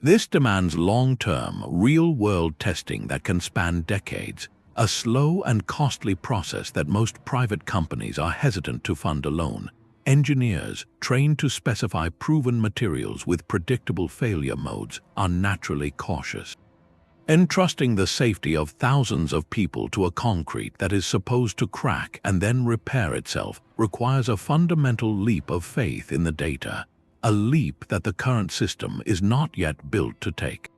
This demands long-term, real-world testing that can span decades, a slow and costly process that most private companies are hesitant to fund alone. Engineers, trained to specify proven materials with predictable failure modes, are naturally cautious. Entrusting the safety of thousands of people to a concrete that is supposed to crack and then repair itself requires a fundamental leap of faith in the data, a leap that the current system is not yet built to take.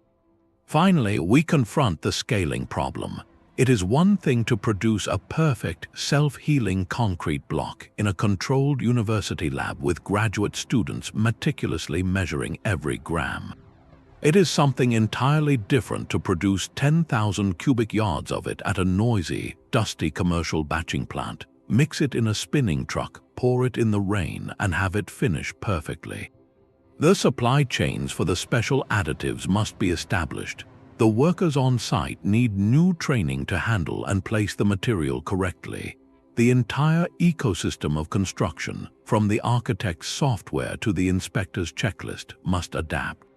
Finally, we confront the scaling problem. It is one thing to produce a perfect, self-healing concrete block in a controlled university lab with graduate students meticulously measuring every gram. It is something entirely different to produce 10,000 cubic yards of it at a noisy, dusty commercial batching plant, mix it in a spinning truck, pour it in the rain, and have it finish perfectly. The supply chains for the special additives must be established. The workers on site need new training to handle and place the material correctly. The entire ecosystem of construction, from the architect's software to the inspector's checklist, must adapt.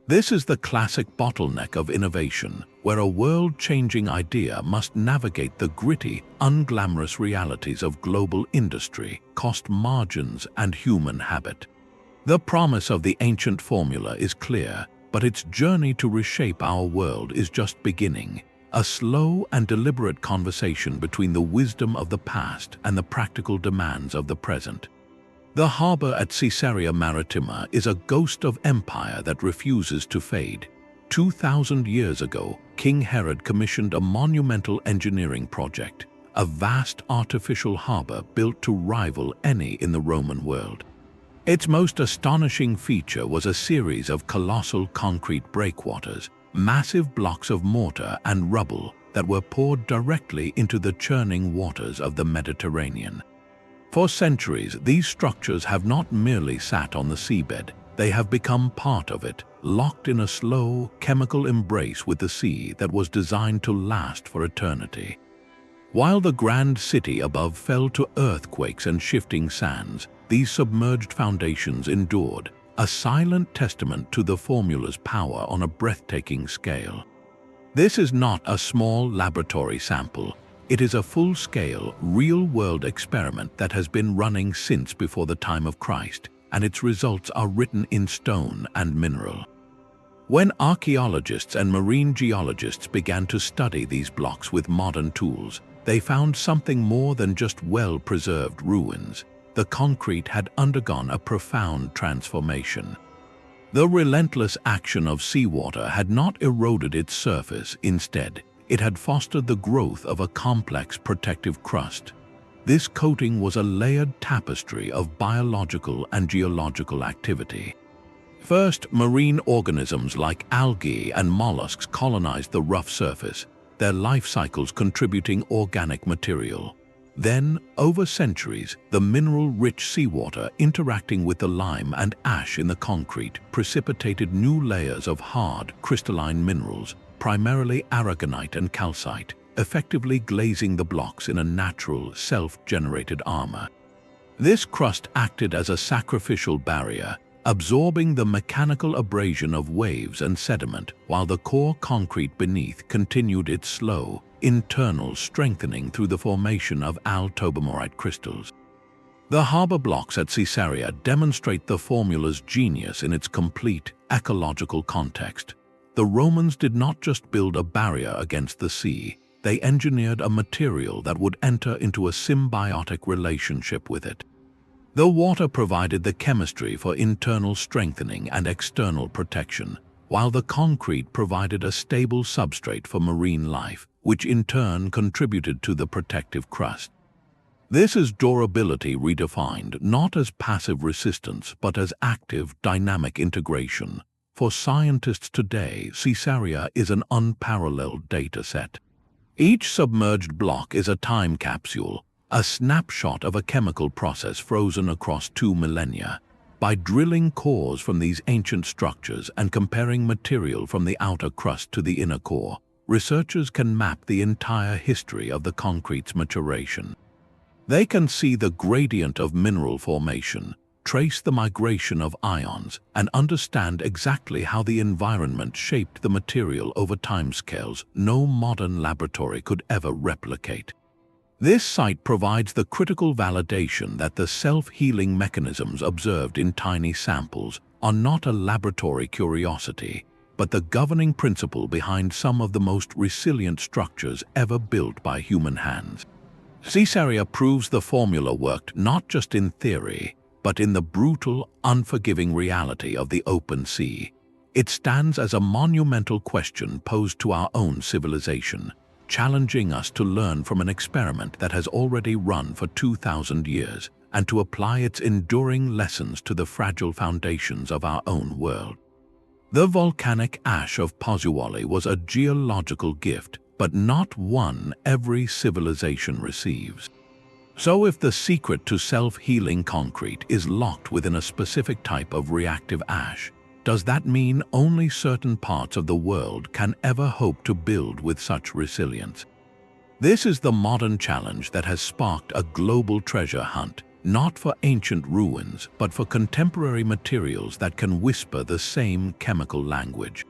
This is the classic bottleneck of innovation, where a world-changing idea must navigate the gritty, unglamorous realities of global industry, cost margins, and human habit. The promise of the ancient formula is clear, but its journey to reshape our world is just beginning, a slow and deliberate conversation between the wisdom of the past and the practical demands of the present. The harbor at Caesarea Maritima is a ghost of empire that refuses to fade. 2,000 years ago, King Herod commissioned a monumental engineering project, a vast artificial harbor built to rival any in the Roman world. Its most astonishing feature was a series of colossal concrete breakwaters, massive blocks of mortar and rubble that were poured directly into the churning waters of the Mediterranean. For centuries, these structures have not merely sat on the seabed, they have become part of it, locked in a slow, chemical embrace with the sea that was designed to last for eternity. While the grand city above fell to earthquakes and shifting sands, these submerged foundations endured, a silent testament to the formula's power on a breathtaking scale. This is not a small laboratory sample. It is a full-scale, real-world experiment that has been running since before the time of Christ, and its results are written in stone and mineral. When archaeologists and marine geologists began to study these blocks with modern tools, they found something more than just well-preserved ruins. The concrete had undergone a profound transformation. The relentless action of seawater had not eroded its surface. Instead, it had fostered the growth of a complex protective crust. This coating was a layered tapestry of biological and geological activity. First, marine organisms like algae and mollusks colonized the rough surface, their life cycles contributing organic material. Then, over centuries, the mineral-rich seawater interacting with the lime and ash in the concrete precipitated new layers of hard, crystalline minerals, primarily aragonite and calcite, effectively glazing the blocks in a natural, self-generated armor. This crust acted as a sacrificial barrier, absorbing the mechanical abrasion of waves and sediment, while the core concrete beneath continued its slow, internal strengthening through the formation of altobermorite crystals. The harbor blocks at Caesarea demonstrate the formula's genius in its complete ecological context. The Romans did not just build a barrier against the sea, they engineered a material that would enter into a symbiotic relationship with it. The water provided the chemistry for internal strengthening and external protection, while the concrete provided a stable substrate for marine life, which in turn contributed to the protective crust. This is durability redefined not as passive resistance but as active, dynamic integration. For scientists today, Caesarea is an unparalleled data set. Each submerged block is a time capsule, a snapshot of a chemical process frozen across 2 millennia. By drilling cores from these ancient structures and comparing material from the outer crust to the inner core, researchers can map the entire history of the concrete's maturation. They can see the gradient of mineral formation, trace the migration of ions, and understand exactly how the environment shaped the material over timescales no modern laboratory could ever replicate. This site provides the critical validation that the self-healing mechanisms observed in tiny samples are not a laboratory curiosity, but the governing principle behind some of the most resilient structures ever built by human hands. Caesarea proves the formula worked not just in theory, but in the brutal, unforgiving reality of the open sea. It stands as a monumental question posed to our own civilization, challenging us to learn from an experiment that has already run for 2,000 years and to apply its enduring lessons to the fragile foundations of our own world. The volcanic ash of Pozzuoli was a geological gift, but not one every civilization receives. So if the secret to self-healing concrete is locked within a specific type of reactive ash, does that mean only certain parts of the world can ever hope to build with such resilience? This is the modern challenge that has sparked a global treasure hunt, not for ancient ruins, but for contemporary materials that can whisper the same chemical language.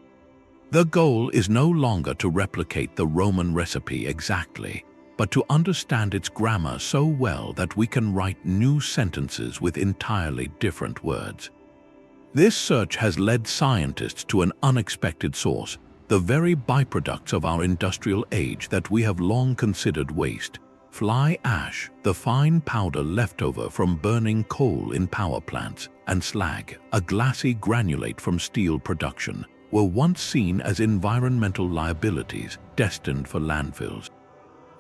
The goal is no longer to replicate the Roman recipe exactly, but to understand its grammar so well that we can write new sentences with entirely different words. This search has led scientists to an unexpected source, the very byproducts of our industrial age that we have long considered waste. Fly ash, the fine powder left over from burning coal in power plants, and slag, a glassy granulate from steel production, were once seen as environmental liabilities destined for landfills.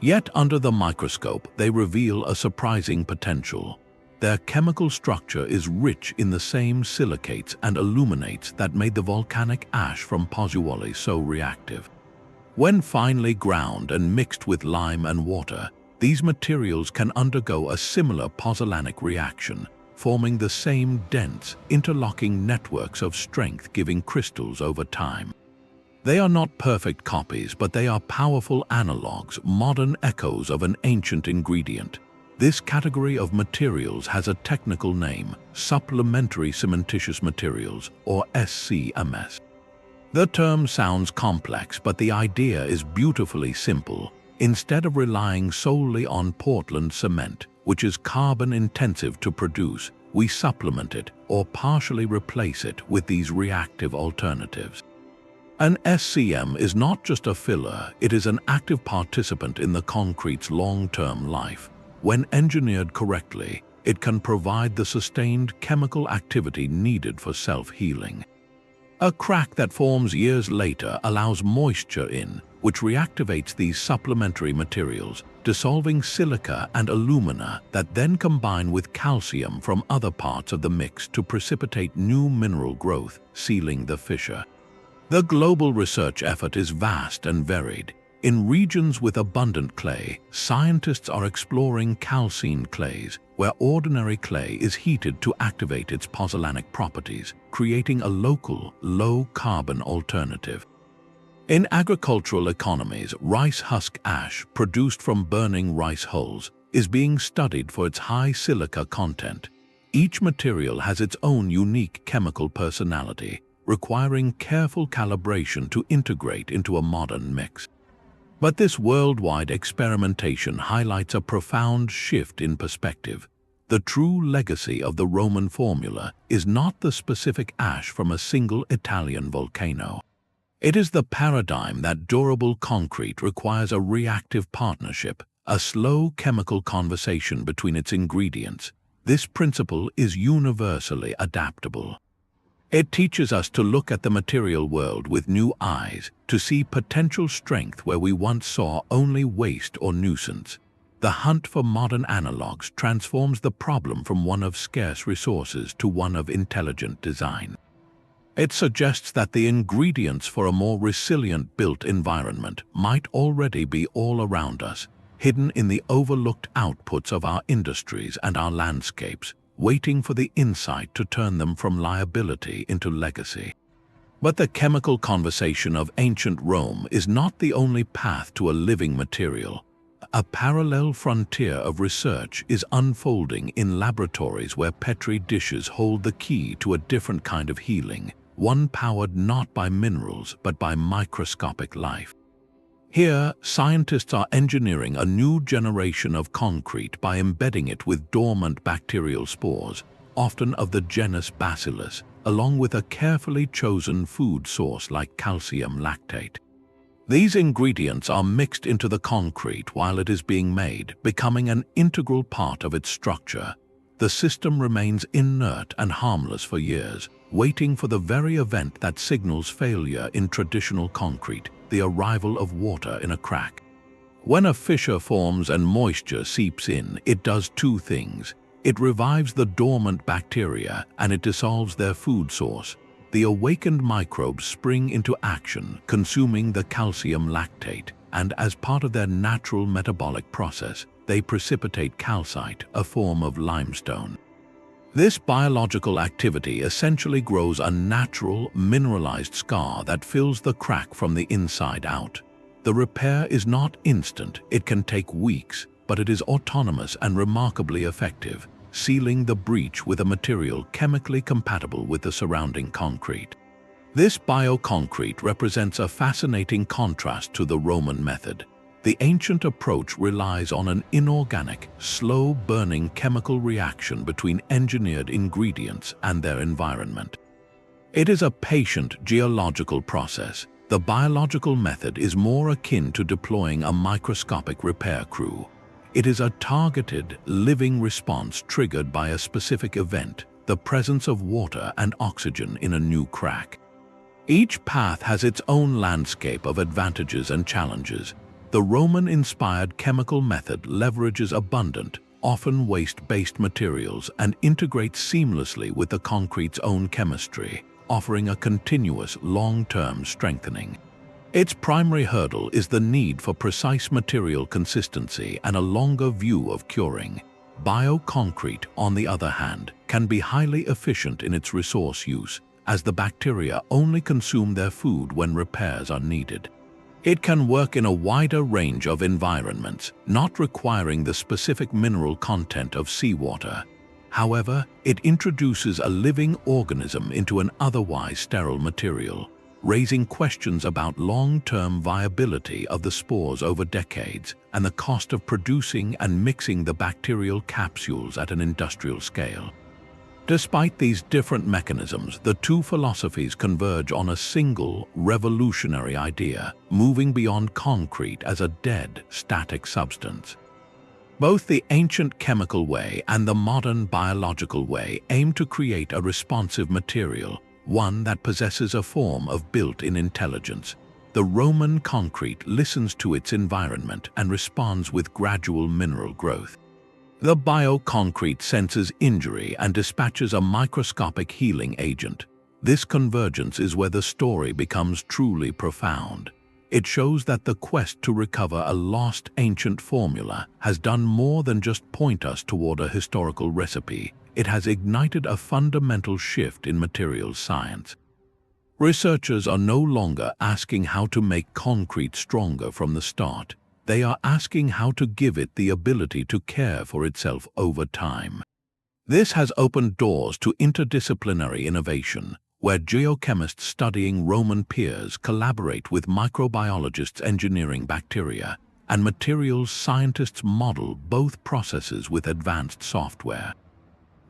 Yet under the microscope, they reveal a surprising potential. Their chemical structure is rich in the same silicates and aluminates that made the volcanic ash from Pozzuoli so reactive. When finely ground and mixed with lime and water, these materials can undergo a similar pozzolanic reaction, forming the same dense, interlocking networks of strength-giving crystals over time. They are not perfect copies, but they are powerful analogues, modern echoes of an ancient ingredient. This category of materials has a technical name, supplementary cementitious materials, or SCMS. The term sounds complex, but the idea is beautifully simple. Instead of relying solely on Portland cement, which is carbon-intensive to produce, we supplement it or partially replace it with these reactive alternatives. An SCM is not just a filler, it is an active participant in the concrete's long-term life. When engineered correctly, it can provide the sustained chemical activity needed for self-healing. A crack that forms years later allows moisture in, which reactivates these supplementary materials, dissolving silica and alumina that then combine with calcium from other parts of the mix to precipitate new mineral growth, sealing the fissure. The global research effort is vast and varied. In regions with abundant clay, scientists are exploring calcine clays, where ordinary clay is heated to activate its pozzolanic properties, creating a local, low-carbon alternative. In agricultural economies, rice husk ash, produced from burning rice hulls, is being studied for its high silica content. Each material has its own unique chemical personality, requiring careful calibration to integrate into a modern mix. But this worldwide experimentation highlights a profound shift in perspective. The true legacy of the Roman formula is not the specific ash from a single Italian volcano. It is the paradigm that durable concrete requires a reactive partnership, a slow chemical conversation between its ingredients. This principle is universally adaptable. It teaches us to look at the material world with new eyes, to see potential strength where we once saw only waste or nuisance. The hunt for modern analogs transforms the problem from one of scarce resources to one of intelligent design. It suggests that the ingredients for a more resilient built environment might already be all around us, hidden in the overlooked outputs of our industries and our landscapes, waiting for the insight to turn them from liability into legacy. But the chemical conversation of ancient Rome is not the only path to a living material. A parallel frontier of research is unfolding in laboratories where Petri dishes hold the key to a different kind of healing, one powered not by minerals but by microscopic life. Here, scientists are engineering a new generation of concrete by embedding it with dormant bacterial spores, often of the genus Bacillus, along with a carefully chosen food source like calcium lactate. These ingredients are mixed into the concrete while it is being made, becoming an integral part of its structure. The system remains inert and harmless for years, waiting for the very event that signals failure in traditional concrete, the arrival of water in a crack. When a fissure forms and moisture seeps in, it does two things. It revives the dormant bacteria and it dissolves their food source. The awakened microbes spring into action, consuming the calcium lactate, and as part of their natural metabolic process, they precipitate calcite, a form of limestone. This biological activity essentially grows a natural, mineralized scar that fills the crack from the inside out. The repair is not instant, it can take weeks, but it is autonomous and remarkably effective, sealing the breach with a material chemically compatible with the surrounding concrete. This bioconcrete represents a fascinating contrast to the Roman method. The ancient approach relies on an inorganic, slow-burning chemical reaction between engineered ingredients and their environment. It is a patient geological process. The biological method is more akin to deploying a microscopic repair crew. It is a targeted, living response triggered by a specific event, the presence of water and oxygen in a new crack. Each path has its own landscape of advantages and challenges. The Roman-inspired chemical method leverages abundant, often waste-based materials and integrates seamlessly with the concrete's own chemistry, offering a continuous, long-term strengthening. Its primary hurdle is the need for precise material consistency and a longer view of curing. Bioconcrete, on the other hand, can be highly efficient in its resource use, as the bacteria only consume their food when repairs are needed. It can work in a wider range of environments, not requiring the specific mineral content of seawater. However, it introduces a living organism into an otherwise sterile material, raising questions about long-term viability of the spores over decades and the cost of producing and mixing the bacterial capsules at an industrial scale. Despite these different mechanisms, the two philosophies converge on a single, revolutionary idea, moving beyond concrete as a dead, static substance. Both the ancient chemical way and the modern biological way aim to create a responsive material, one that possesses a form of built-in intelligence. The Roman concrete listens to its environment and responds with gradual mineral growth. The bioconcrete senses injury and dispatches a microscopic healing agent. This convergence is where the story becomes truly profound. It shows that the quest to recover a lost ancient formula has done more than just point us toward a historical recipe. It has ignited a fundamental shift in materials science. Researchers are no longer asking how to make concrete stronger from the start. They are asking how to give it the ability to care for itself over time. This has opened doors to interdisciplinary innovation, where geochemists studying Roman piers collaborate with microbiologists engineering bacteria, and materials scientists model both processes with advanced software.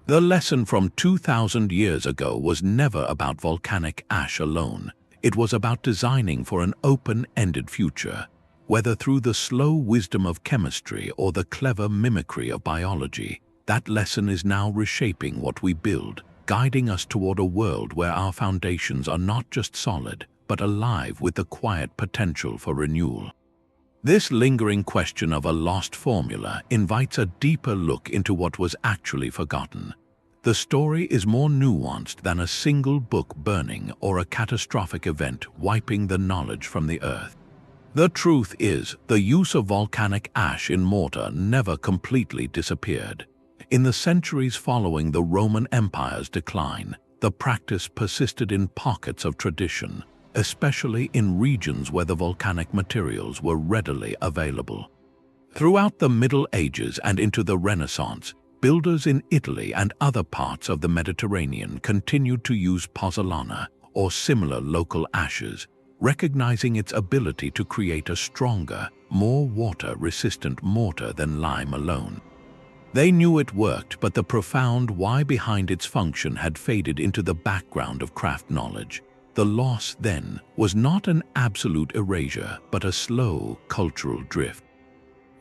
The lesson from 2,000 years ago was never about volcanic ash alone. It was about designing for an open-ended future, whether through the slow wisdom of chemistry or the clever mimicry of biology. That lesson is now reshaping what we build, guiding us toward a world where our foundations are not just solid, but alive with the quiet potential for renewal. This lingering question of a lost formula invites a deeper look into what was actually forgotten. The story is more nuanced than a single book burning or a catastrophic event wiping the knowledge from the earth. The truth is, the use of volcanic ash in mortar never completely disappeared. In the centuries following the Roman Empire's decline, the practice persisted in pockets of tradition, especially in regions where the volcanic materials were readily available. Throughout the Middle Ages and into the Renaissance, builders in Italy and other parts of the Mediterranean continued to use pozzolana or similar local ashes, recognizing its ability to create a stronger, more water-resistant mortar than lime alone. They knew it worked, but the profound why behind its function had faded into the background of craft knowledge. The loss, then, was not an absolute erasure, but a slow cultural drift.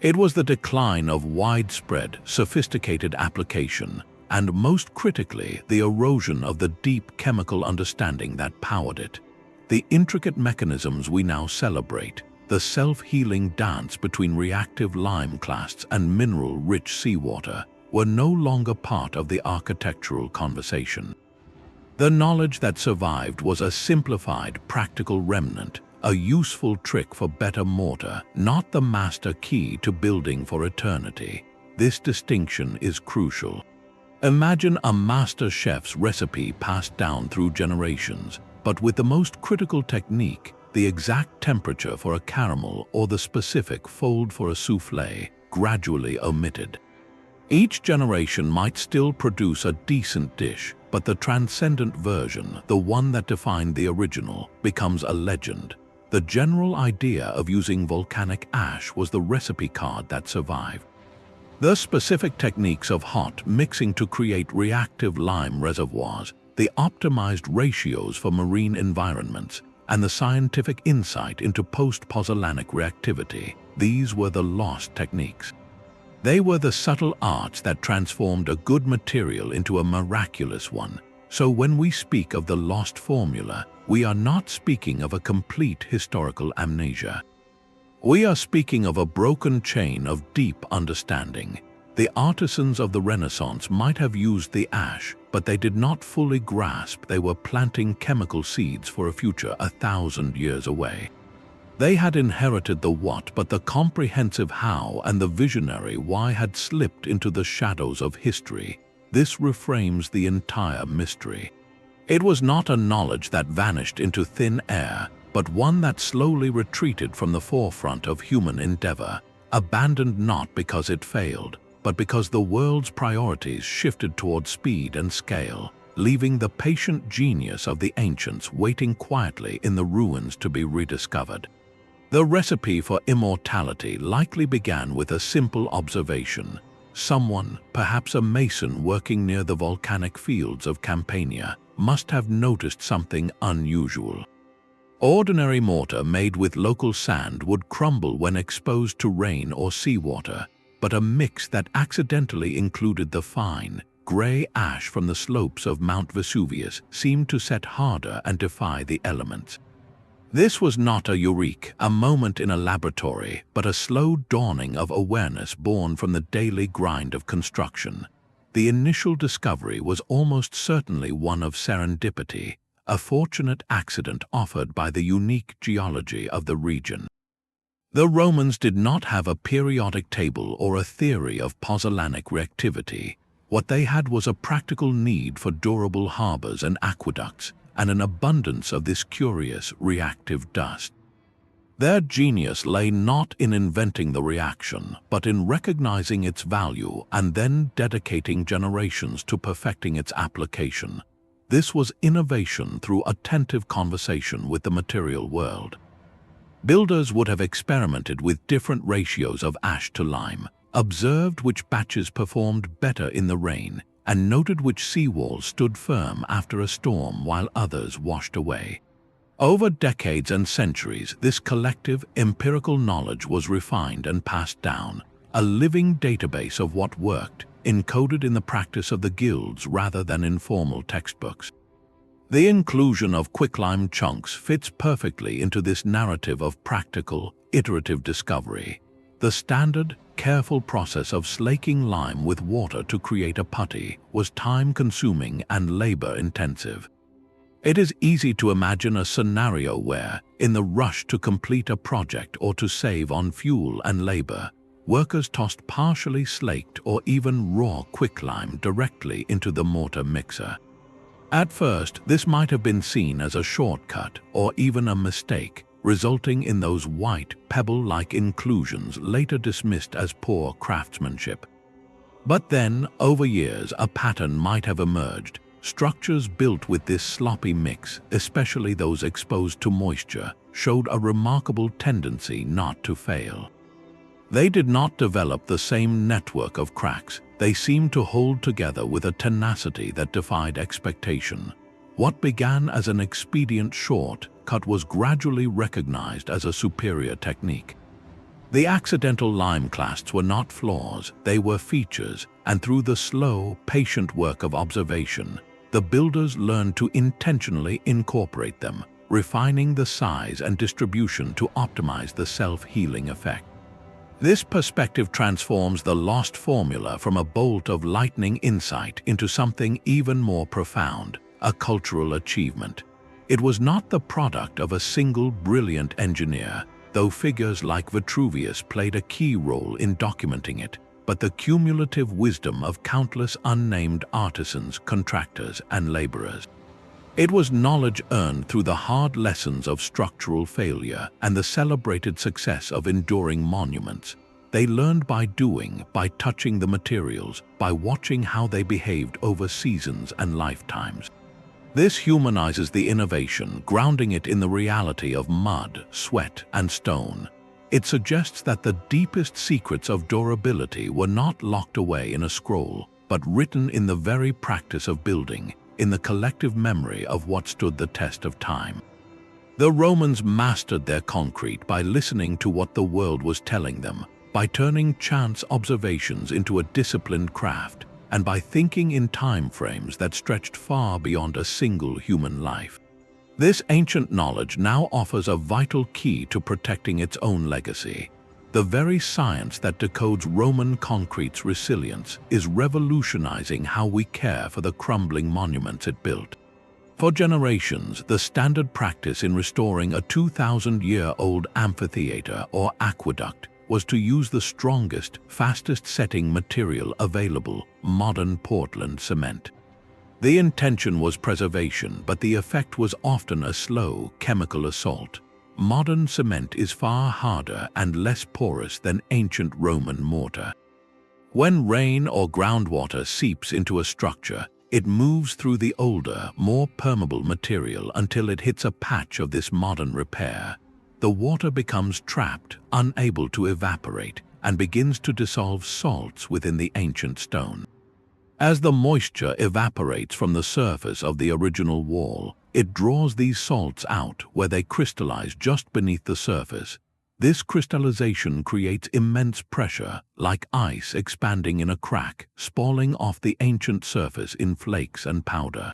It was the decline of widespread, sophisticated application, and most critically, the erosion of the deep chemical understanding that powered it. The intricate mechanisms we now celebrate, the self-healing dance between reactive lime clasts and mineral-rich seawater, were no longer part of the architectural conversation. The knowledge that survived was a simplified, practical remnant, a useful trick for better mortar, not the master key to building for eternity. This distinction is crucial. Imagine a master chef's recipe passed down through generations, but with the most critical technique, the exact temperature for a caramel or the specific fold for a soufflé, gradually omitted. Each generation might still produce a decent dish, but the transcendent version, the one that defined the original, becomes a legend. The general idea of using volcanic ash was the recipe card that survived. The specific techniques of hot mixing to create reactive lime reservoirs, the optimized ratios for marine environments, and the scientific insight into post-pozzolanic reactivity, these were the lost techniques. They were the subtle arts that transformed a good material into a miraculous one. So when we speak of the lost formula, we are not speaking of a complete historical amnesia. We are speaking of a broken chain of deep understanding. The artisans of the Renaissance might have used the ash, but they did not fully grasp they were planting chemical seeds for a future 1,000 years away. They had inherited the what, but the comprehensive how and the visionary why had slipped into the shadows of history. This reframes the entire mystery. It was not a knowledge that vanished into thin air, but one that slowly retreated from the forefront of human endeavor, abandoned not because it failed, but because the world's priorities shifted toward speed and scale, leaving the patient genius of the ancients waiting quietly in the ruins to be rediscovered. The recipe for immortality likely began with a simple observation. Someone, perhaps a mason working near the volcanic fields of Campania, must have noticed something unusual. Ordinary mortar made with local sand would crumble when exposed to rain or seawater, but a mix that accidentally included the fine, gray ash from the slopes of Mount Vesuvius seemed to set harder and defy the elements. This was not a eureka, a moment in a laboratory, but a slow dawning of awareness born from the daily grind of construction. The initial discovery was almost certainly one of serendipity, a fortunate accident offered by the unique geology of the region. The Romans did not have a periodic table or a theory of pozzolanic reactivity. What they had was a practical need for durable harbors and aqueducts, and an abundance of this curious reactive dust. Their genius lay not in inventing the reaction, but in recognizing its value and then dedicating generations to perfecting its application. This was innovation through attentive conversation with the material world. Builders would have experimented with different ratios of ash to lime, observed which batches performed better in the rain, and noted which seawalls stood firm after a storm while others washed away. Over decades and centuries, this collective empirical knowledge was refined and passed down, a living database of what worked, encoded in the practice of the guilds rather than in formal textbooks. The inclusion of quicklime chunks fits perfectly into this narrative of practical, iterative discovery. The standard, careful process of slaking lime with water to create a putty was time-consuming and labor-intensive. It is easy to imagine a scenario where, in the rush to complete a project or to save on fuel and labor, workers tossed partially slaked or even raw quicklime directly into the mortar mixer. At first, this might have been seen as a shortcut or even a mistake, resulting in those white, pebble-like inclusions later dismissed as poor craftsmanship. But then, over years, a pattern might have emerged. Structures built with this sloppy mix, especially those exposed to moisture, showed a remarkable tendency not to fail. They did not develop the same network of cracks. They seemed to hold together with a tenacity that defied expectation. What began as an expedient shortcut was gradually recognized as a superior technique. The accidental lime clasts were not flaws, they were features, and through the slow, patient work of observation, the builders learned to intentionally incorporate them, refining the size and distribution to optimize the self-healing effect. This perspective transforms the lost formula from a bolt of lightning insight into something even more profound, a cultural achievement. It was not the product of a single brilliant engineer, though figures like Vitruvius played a key role in documenting it, but the cumulative wisdom of countless unnamed artisans, contractors, and laborers. It was knowledge earned through the hard lessons of structural failure and the celebrated success of enduring monuments. They learned by doing, by touching the materials, by watching how they behaved over seasons and lifetimes. This humanizes the innovation, grounding it in the reality of mud, sweat, and stone. It suggests that the deepest secrets of durability were not locked away in a scroll, but written in the very practice of building, in the collective memory of what stood the test of time. The Romans mastered their concrete by listening to what the world was telling them, by turning chance observations into a disciplined craft, and by thinking in time frames that stretched far beyond a single human life. This ancient knowledge now offers a vital key to protecting its own legacy. The very science that decodes Roman concrete's resilience is revolutionizing how we care for the crumbling monuments it built. For generations, the standard practice in restoring a 2,000-year-old amphitheater or aqueduct was to use the strongest, fastest-setting material available, modern Portland cement. The intention was preservation, but the effect was often a slow, chemical assault. Modern cement is far harder and less porous than ancient Roman mortar. When rain or groundwater seeps into a structure, it moves through the older, more permeable material until it hits a patch of this modern repair. The water becomes trapped, unable to evaporate, and begins to dissolve salts within the ancient stone. As the moisture evaporates from the surface of the original wall, it draws these salts out where they crystallize just beneath the surface. This crystallization creates immense pressure, like ice expanding in a crack, spalling off the ancient surface in flakes and powder.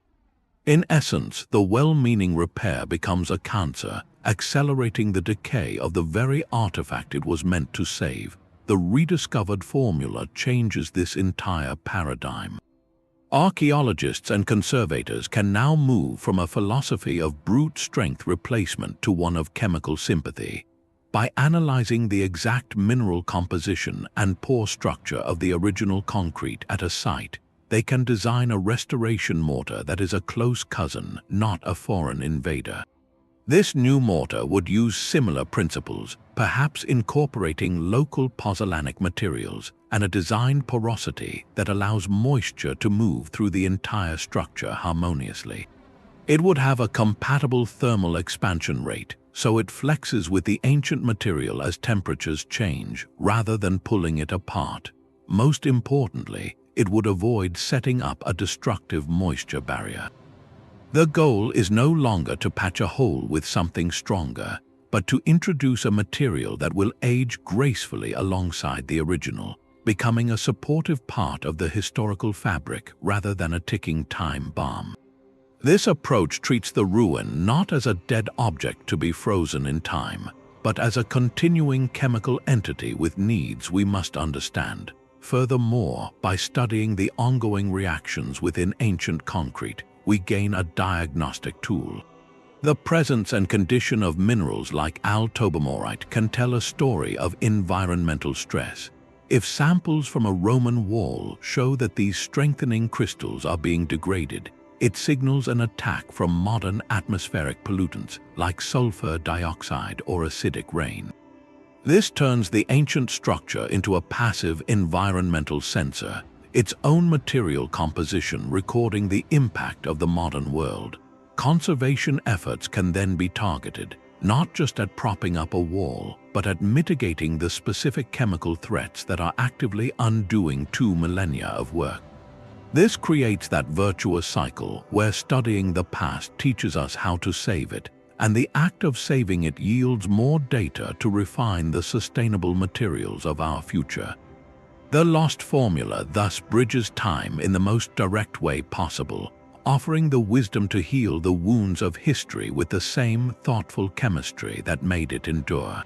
In essence, the well-meaning repair becomes a cancer, accelerating the decay of the very artifact it was meant to save. The rediscovered formula changes this entire paradigm. Archaeologists and conservators can now move from a philosophy of brute strength replacement to one of chemical sympathy. By analyzing the exact mineral composition and pore structure of the original concrete at a site, they can design a restoration mortar that is a close cousin, not a foreign invader. This new mortar would use similar principles, perhaps incorporating local pozzolanic materials and a designed porosity that allows moisture to move through the entire structure harmoniously. It would have a compatible thermal expansion rate, so it flexes with the ancient material as temperatures change, rather than pulling it apart. Most importantly, it would avoid setting up a destructive moisture barrier. The goal is no longer to patch a hole with something stronger, but to introduce a material that will age gracefully alongside the original, becoming a supportive part of the historical fabric rather than a ticking time bomb. This approach treats the ruin not as a dead object to be frozen in time, but as a continuing chemical entity with needs we must understand. Furthermore, by studying the ongoing reactions within ancient concrete, we gain a diagnostic tool. The presence and condition of minerals like altobermorite can tell a story of environmental stress. If samples from a Roman wall show that these strengthening crystals are being degraded, it signals an attack from modern atmospheric pollutants like sulfur dioxide or acidic rain. This turns the ancient structure into a passive environmental sensor, its own material composition recording the impact of the modern world. Conservation efforts can then be targeted, not just at propping up a wall, but at mitigating the specific chemical threats that are actively undoing 2 millennia of work. This creates that virtuous cycle where studying the past teaches us how to save it, and the act of saving it yields more data to refine the sustainable materials of our future. The lost formula thus bridges time in the most direct way possible, offering the wisdom to heal the wounds of history with the same thoughtful chemistry that made it endure.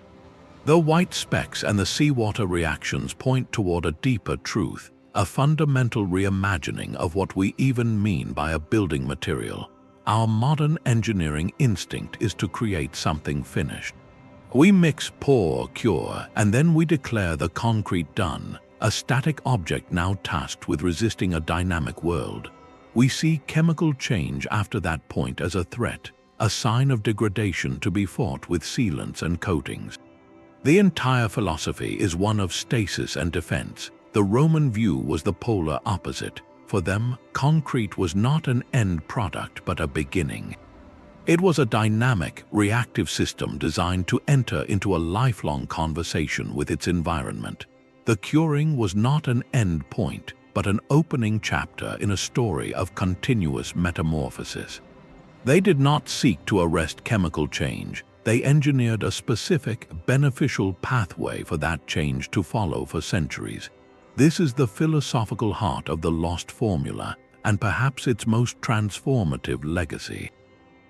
The white specks and the seawater reactions point toward a deeper truth, a fundamental reimagining of what we even mean by a building material. Our modern engineering instinct is to create something finished. We mix, pour, cure, and then we declare the concrete done, a static object now tasked with resisting a dynamic world. We see chemical change after that point as a threat, a sign of degradation to be fought with sealants and coatings. The entire philosophy is one of stasis and defense. The Roman view was the polar opposite. For them, concrete was not an end product but a beginning. It was a dynamic, reactive system designed to enter into a lifelong conversation with its environment. The curing was not an end point, but an opening chapter in a story of continuous metamorphosis. They did not seek to arrest chemical change. They engineered a specific, beneficial pathway for that change to follow for centuries. This is the philosophical heart of the lost formula, and perhaps its most transformative legacy.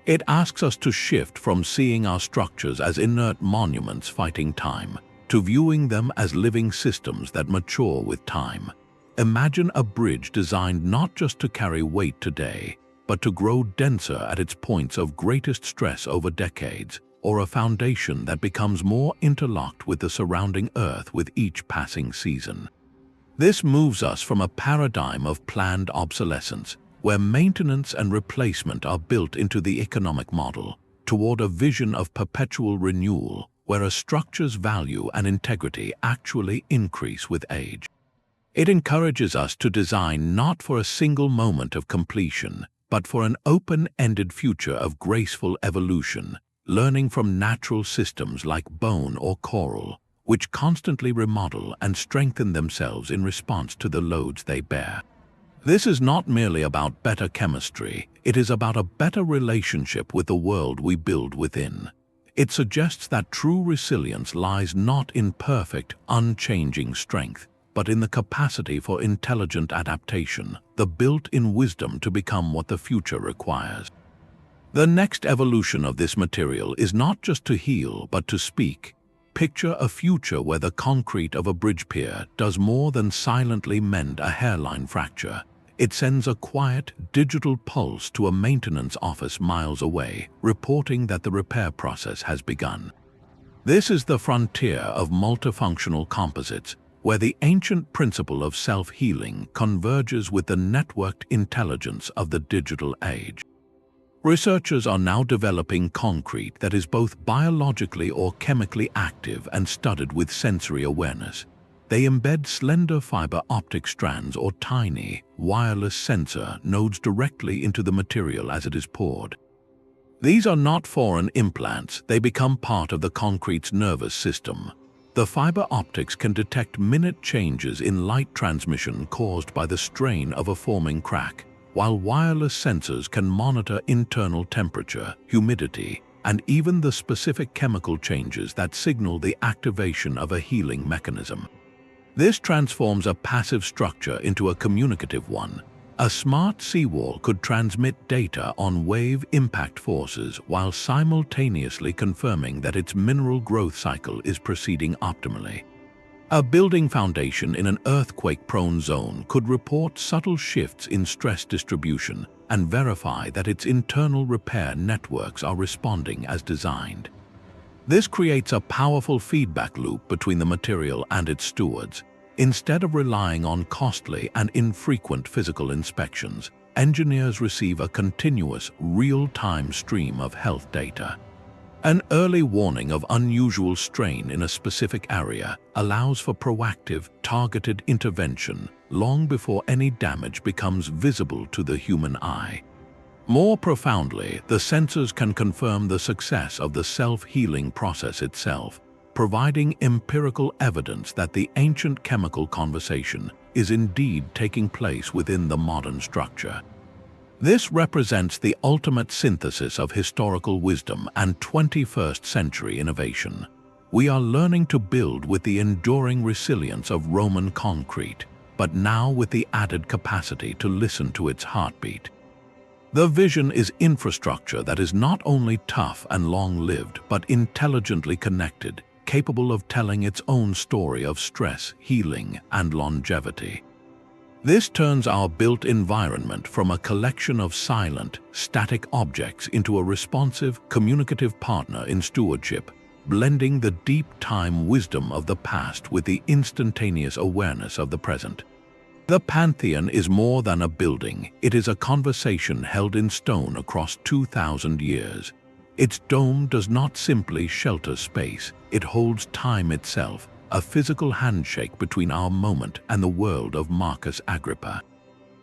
It asks us to shift from seeing our structures as inert monuments fighting time, to viewing them as living systems that mature with time. Imagine a bridge designed not just to carry weight today, but to grow denser at its points of greatest stress over decades, or a foundation that becomes more interlocked with the surrounding earth with each passing season. This moves us from a paradigm of planned obsolescence, where maintenance and replacement are built into the economic model, toward a vision of perpetual renewal, where a structure's value and integrity actually increase with age. It encourages us to design not for a single moment of completion, but for an open-ended future of graceful evolution, learning from natural systems like bone or coral, which constantly remodel and strengthen themselves in response to the loads they bear. This is not merely about better chemistry, it is about a better relationship with the world we build within. It suggests that true resilience lies not in perfect, unchanging strength, but in the capacity for intelligent adaptation, the built-in wisdom to become what the future requires. The next evolution of this material is not just to heal, but to speak. Picture a future where the concrete of a bridge pier does more than silently mend a hairline fracture. It sends a quiet, digital pulse to a maintenance office miles away, reporting that the repair process has begun. This is the frontier of multifunctional composites, where the ancient principle of self-healing converges with the networked intelligence of the digital age. Researchers are now developing concrete that is both biologically or chemically active and studded with sensory awareness. They embed slender fiber optic strands or tiny, wireless sensor nodes directly into the material as it is poured. These are not foreign implants, they become part of the concrete's nervous system. The fiber optics can detect minute changes in light transmission caused by the strain of a forming crack, while wireless sensors can monitor internal temperature, humidity, and even the specific chemical changes that signal the activation of a healing mechanism. This transforms a passive structure into a communicative one. A smart seawall could transmit data on wave impact forces while simultaneously confirming that its mineral growth cycle is proceeding optimally. A building foundation in an earthquake-prone zone could report subtle shifts in stress distribution and verify that its internal repair networks are responding as designed. This creates a powerful feedback loop between the material and its stewards. Instead of relying on costly and infrequent physical inspections, engineers receive a continuous, real-time stream of health data. An early warning of unusual strain in a specific area allows for proactive, targeted intervention long before any damage becomes visible to the human eye. More profoundly, the sensors can confirm the success of the self-healing process itself, providing empirical evidence that the ancient chemical conversation is indeed taking place within the modern structure. This represents the ultimate synthesis of historical wisdom and 21st century innovation. We are learning to build with the enduring resilience of Roman concrete, but now with the added capacity to listen to its heartbeat. The vision is infrastructure that is not only tough and long-lived, but intelligently connected, capable of telling its own story of stress, healing, and longevity. This turns our built environment from a collection of silent, static objects into a responsive, communicative partner in stewardship, blending the deep time wisdom of the past with the instantaneous awareness of the present. The Pantheon is more than a building, it is a conversation held in stone across 2,000 years. Its dome does not simply shelter space, it holds time itself, a physical handshake between our moment and the world of Marcus Agrippa.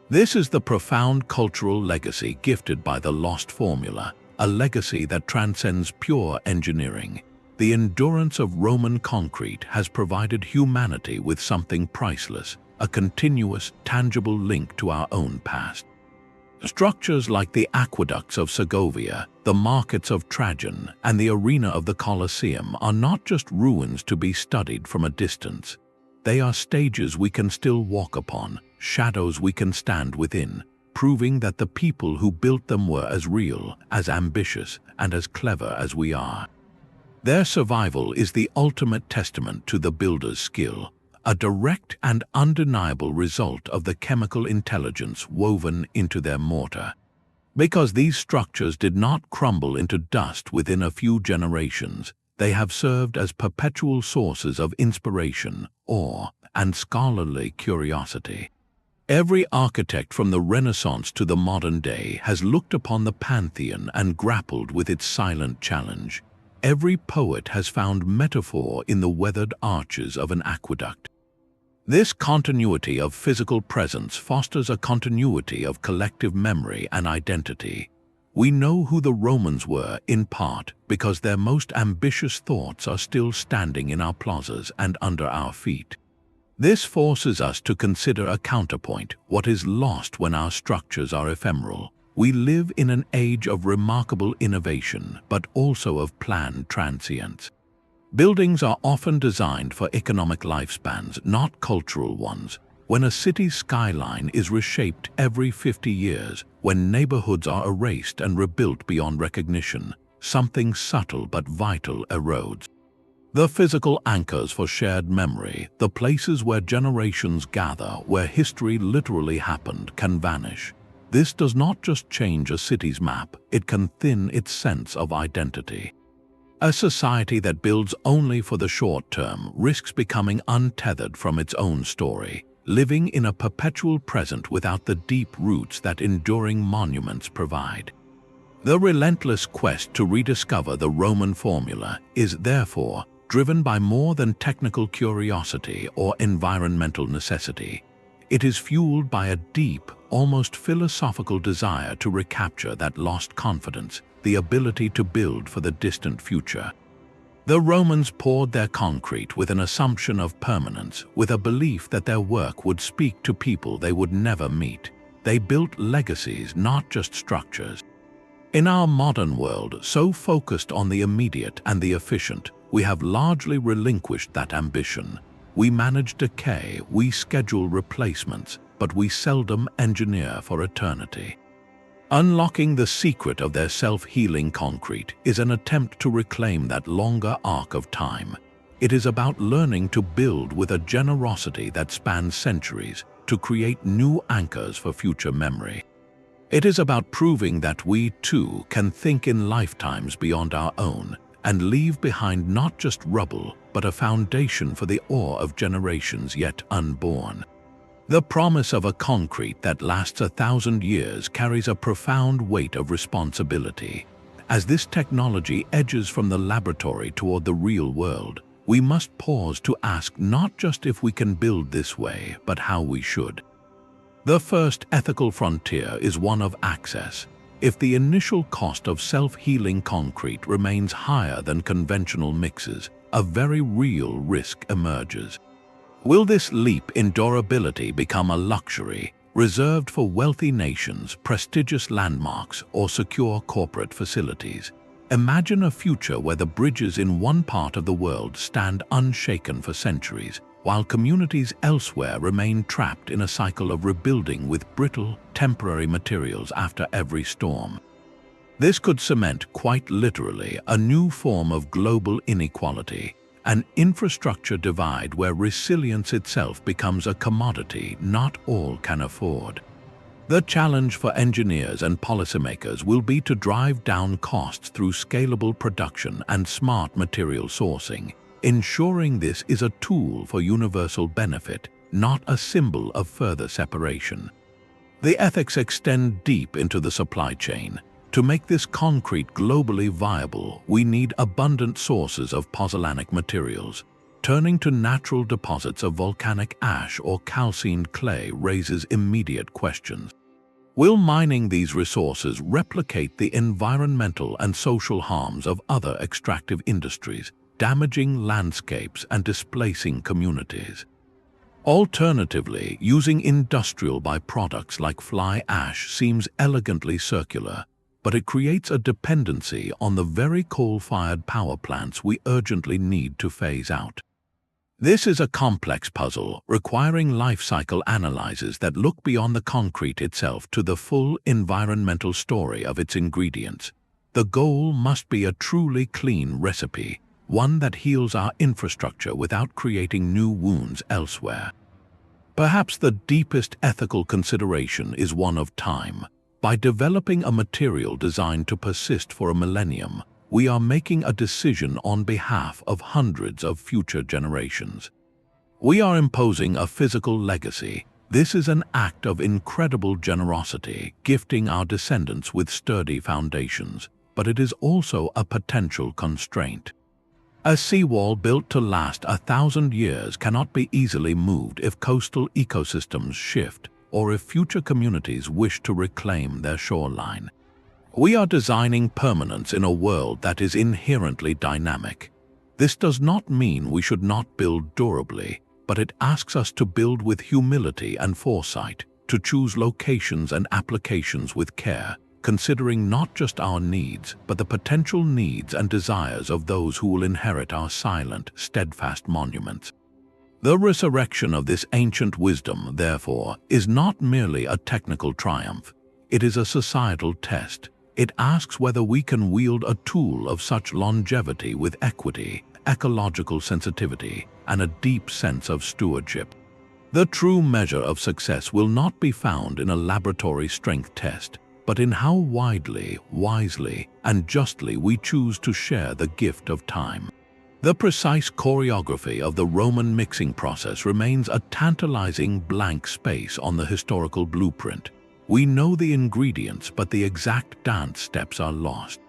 This is the profound cultural legacy gifted by the lost formula, a legacy that transcends pure engineering. The endurance of Roman concrete has provided humanity with something priceless, a continuous, tangible link to our own past. Structures like the aqueducts of Segovia, the markets of Trajan, and the arena of the Colosseum are not just ruins to be studied from a distance. They are stages we can still walk upon, shadows we can stand within, proving that the people who built them were as real, as ambitious, and as clever as we are. Their survival is the ultimate testament to the builder's skill, a direct and undeniable result of the chemical intelligence woven into their mortar. Because these structures did not crumble into dust within a few generations, they have served as perpetual sources of inspiration, awe, and scholarly curiosity. Every architect from the Renaissance to the modern day has looked upon the Pantheon and grappled with its silent challenge. Every poet has found metaphor in the weathered arches of an aqueduct. This continuity of physical presence fosters a continuity of collective memory and identity. We know who the Romans were, in part, because their most ambitious thoughts are still standing in our plazas and under our feet. This forces us to consider a counterpoint, what is lost when our structures are ephemeral. We live in an age of remarkable innovation, but also of planned transience. Buildings are often designed for economic lifespans, not cultural ones. When a city's skyline is reshaped every 50 years, when neighborhoods are erased and rebuilt beyond recognition, something subtle but vital erodes. The physical anchors for shared memory, the places where generations gather, where history literally happened, can vanish. This does not just change a city's map, it can thin its sense of identity. A society that builds only for the short term risks becoming untethered from its own story, living in a perpetual present without the deep roots that enduring monuments provide. The relentless quest to rediscover the Roman formula is therefore driven by more than technical curiosity or environmental necessity. It is fueled by a deep, almost philosophical desire to recapture that lost confidence, the ability to build for the distant future. The Romans poured their concrete with an assumption of permanence, with a belief that their work would speak to people they would never meet. They built legacies, not just structures. In our modern world, so focused on the immediate and the efficient, we have largely relinquished that ambition. We manage decay, we schedule replacements, but we seldom engineer for eternity. Unlocking the secret of their self-healing concrete is an attempt to reclaim that longer arc of time. It is about learning to build with a generosity that spans centuries, to create new anchors for future memory. It is about proving that we, too, can think in lifetimes beyond our own and leave behind not just rubble, but a foundation for the awe of generations yet unborn. The promise of a concrete that lasts 1,000 years carries a profound weight of responsibility. As this technology edges from the laboratory toward the real world, we must pause to ask not just if we can build this way, but how we should. The first ethical frontier is one of access. If the initial cost of self-healing concrete remains higher than conventional mixes, a very real risk emerges. Will this leap in durability become a luxury, reserved for wealthy nations, prestigious landmarks, or secure corporate facilities? Imagine a future where the bridges in one part of the world stand unshaken for centuries, while communities elsewhere remain trapped in a cycle of rebuilding with brittle, temporary materials after every storm. This could cement, quite literally, a new form of global inequality, an infrastructure divide where resilience itself becomes a commodity not all can afford. The challenge for engineers and policymakers will be to drive down costs through scalable production and smart material sourcing, ensuring this is a tool for universal benefit, not a symbol of further separation. The ethics extend deep into the supply chain. To make this concrete globally viable, we need abundant sources of pozzolanic materials. Turning to natural deposits of volcanic ash or calcined clay raises immediate questions. Will mining these resources replicate the environmental and social harms of other extractive industries, damaging landscapes and displacing communities? Alternatively, using industrial byproducts like fly ash seems elegantly circular, but it creates a dependency on the very coal-fired power plants we urgently need to phase out. This is a complex puzzle requiring life cycle analyses that look beyond the concrete itself to the full environmental story of its ingredients. The goal must be a truly clean recipe, one that heals our infrastructure without creating new wounds elsewhere. Perhaps the deepest ethical consideration is one of time. By developing a material designed to persist for a millennium, we are making a decision on behalf of hundreds of future generations. We are imposing a physical legacy. This is an act of incredible generosity, gifting our descendants with sturdy foundations, but it is also a potential constraint. A seawall built to last 1,000 years cannot be easily moved if coastal ecosystems shift or if future communities wish to reclaim their shoreline. We are designing permanence in a world that is inherently dynamic. This does not mean we should not build durably, but it asks us to build with humility and foresight, to choose locations and applications with care, considering not just our needs, but the potential needs and desires of those who will inherit our silent, steadfast monuments. The resurrection of this ancient wisdom, therefore, is not merely a technical triumph. It is a societal test. It asks whether we can wield a tool of such longevity with equity, ecological sensitivity, and a deep sense of stewardship. The true measure of success will not be found in a laboratory strength test, but in how widely, wisely, and justly we choose to share the gift of time. The precise choreography of the Roman mixing process remains a tantalizing blank space on the historical blueprint. We know the ingredients, but the exact dance steps are lost.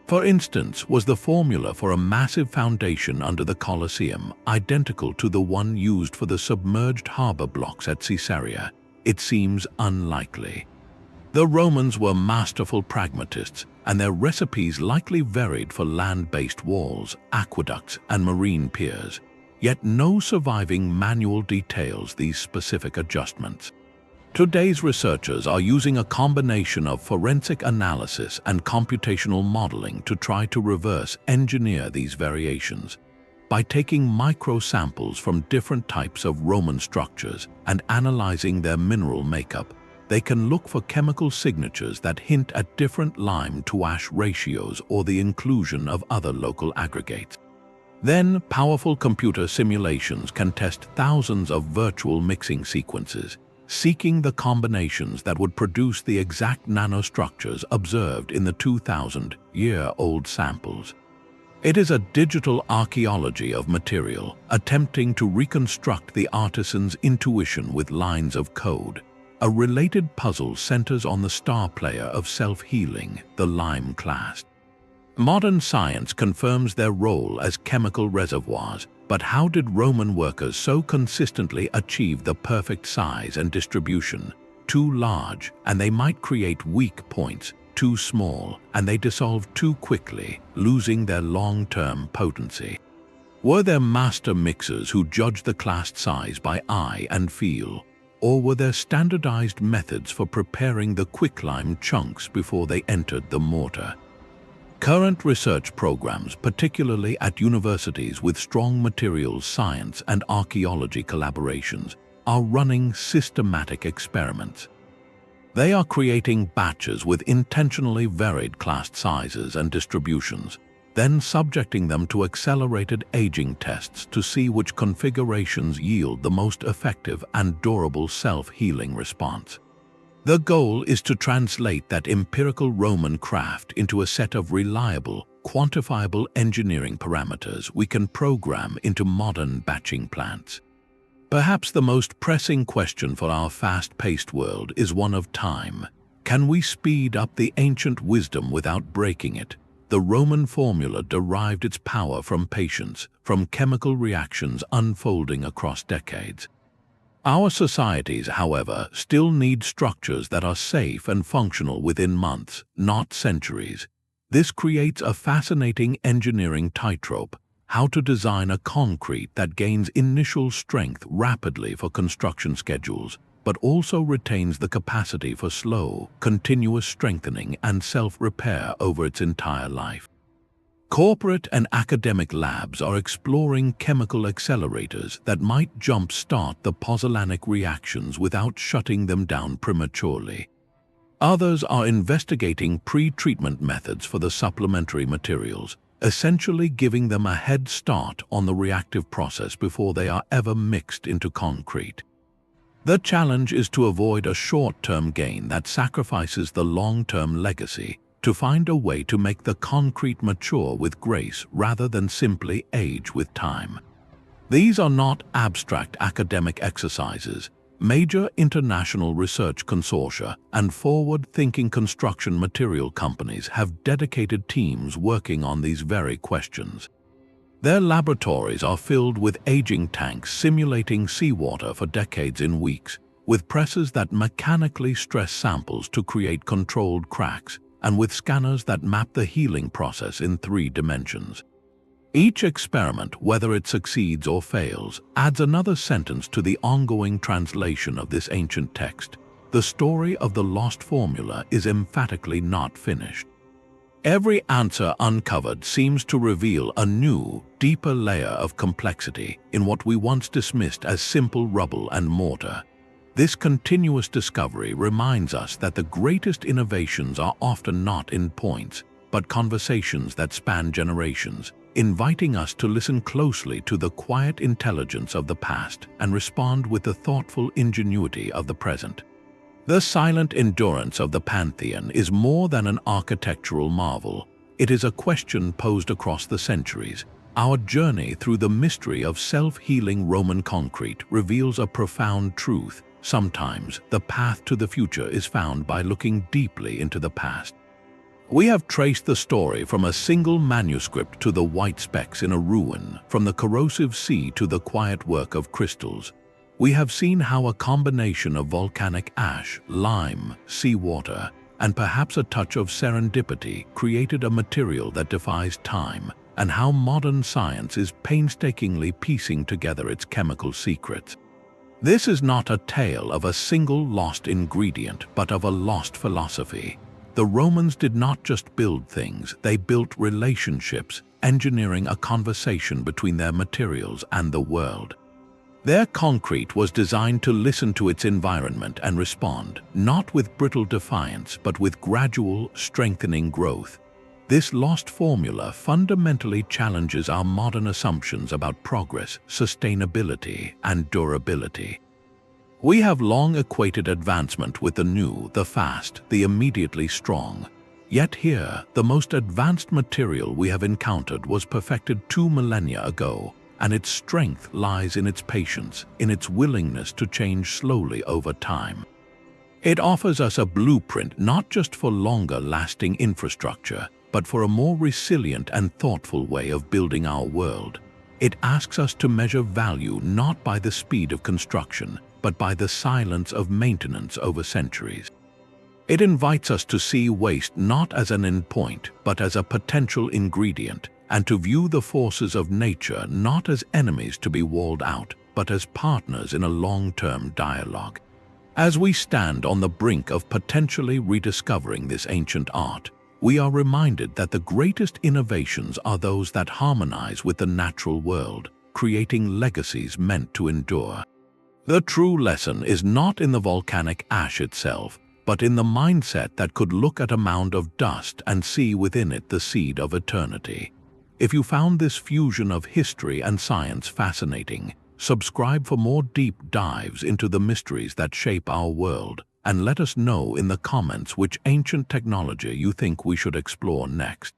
For instance, was the formula for a massive foundation under the Colosseum identical to the one used for the submerged harbor blocks at Caesarea? It seems unlikely. The Romans were masterful pragmatists, and their recipes likely varied for land-based walls, aqueducts, and marine piers. Yet no surviving manual details these specific adjustments. Today's researchers are using a combination of forensic analysis and computational modeling to try to reverse engineer these variations. By taking micro-samples from different types of Roman structures and analyzing their mineral makeup, they can look for chemical signatures that hint at different lime-to-ash ratios or the inclusion of other local aggregates. Then, powerful computer simulations can test thousands of virtual mixing sequences, seeking the combinations that would produce the exact nanostructures observed in the 2,000-year-old samples. It is a digital archaeology of material, attempting to reconstruct the artisan's intuition with lines of code. A related puzzle centers on the star player of self-healing, the lime clast. Modern science confirms their role as chemical reservoirs, but how did Roman workers so consistently achieve the perfect size and distribution? Too large, and they might create weak points; too small, and they dissolve too quickly, losing their long-term potency. Were there master mixers who judged the clast size by eye and feel? Or were there standardized methods for preparing the quicklime chunks before they entered the mortar? Current research programs, particularly at universities with strong materials science and archaeology collaborations, are running systematic experiments. They are creating batches with intentionally varied clast sizes and distributions, then subjecting them to accelerated aging tests to see which configurations yield the most effective and durable self-healing response. The goal is to translate that empirical Roman craft into a set of reliable, quantifiable engineering parameters we can program into modern batching plants. Perhaps the most pressing question for our fast-paced world is one of time. Can we speed up the ancient wisdom without breaking it? The Roman formula derived its power from patience, from chemical reactions unfolding across decades. Our societies, however, still need structures that are safe and functional within months, not centuries. This creates a fascinating engineering tightrope: how to design a concrete that gains initial strength rapidly for construction schedules, but also retains the capacity for slow, continuous strengthening and self-repair over its entire life. Corporate and academic labs are exploring chemical accelerators that might jump-start the pozzolanic reactions without shutting them down prematurely. Others are investigating pre-treatment methods for the supplementary materials, essentially giving them a head start on the reactive process before they are ever mixed into concrete. The challenge is to avoid a short-term gain that sacrifices the long-term legacy, to find a way to make the concrete mature with grace rather than simply age with time. These are not abstract academic exercises. Major international research consortia and forward-thinking construction material companies have dedicated teams working on these very questions. Their laboratories are filled with aging tanks simulating seawater for decades in weeks, with presses that mechanically stress samples to create controlled cracks, and with scanners that map the healing process in 3 dimensions. Each experiment, whether it succeeds or fails, adds another sentence to the ongoing translation of this ancient text. The story of the lost formula is emphatically not finished. Every answer uncovered seems to reveal a new, deeper layer of complexity in what we once dismissed as simple rubble and mortar. This continuous discovery reminds us that the greatest innovations are often not in points, but conversations that span generations, inviting us to listen closely to the quiet intelligence of the past and respond with the thoughtful ingenuity of the present. The silent endurance of the Pantheon is more than an architectural marvel. It is a question posed across the centuries. Our journey through the mystery of self-healing Roman concrete reveals a profound truth. sometimes the path to the future is found by looking deeply into the past. We have traced the story from a single manuscript to the white specks in a ruin, from the corrosive sea to the quiet work of crystals. We have seen how a combination of volcanic ash, lime, seawater, and perhaps a touch of serendipity created a material that defies time, and how modern science is painstakingly piecing together its chemical secrets. This is not a tale of a single lost ingredient, but of a lost philosophy. The Romans did not just build things, they built relationships, engineering a conversation between their materials and the world. Their concrete was designed to listen to its environment and respond, not with brittle defiance, but with gradual, strengthening growth. This lost formula fundamentally challenges our modern assumptions about progress, sustainability, and durability. We have long equated advancement with the new, the fast, the immediately strong. Yet here, the most advanced material we have encountered was perfected 2 millennia ago, and its strength lies in its patience, in its willingness to change slowly over time. It offers us a blueprint not just for longer-lasting infrastructure, but for a more resilient and thoughtful way of building our world. It asks us to measure value not by the speed of construction, but by the silence of maintenance over centuries. It invites us to see waste not as an endpoint, but as a potential ingredient, and to view the forces of nature not as enemies to be walled out, but as partners in a long-term dialogue. As we stand on the brink of potentially rediscovering this ancient art, we are reminded that the greatest innovations are those that harmonize with the natural world, creating legacies meant to endure. The true lesson is not in the volcanic ash itself, but in the mindset that could look at a mound of dust and see within it the seed of eternity. If you found this fusion of history and science fascinating, subscribe for more deep dives into the mysteries that shape our world, and let us know in the comments which ancient technology you think we should explore next.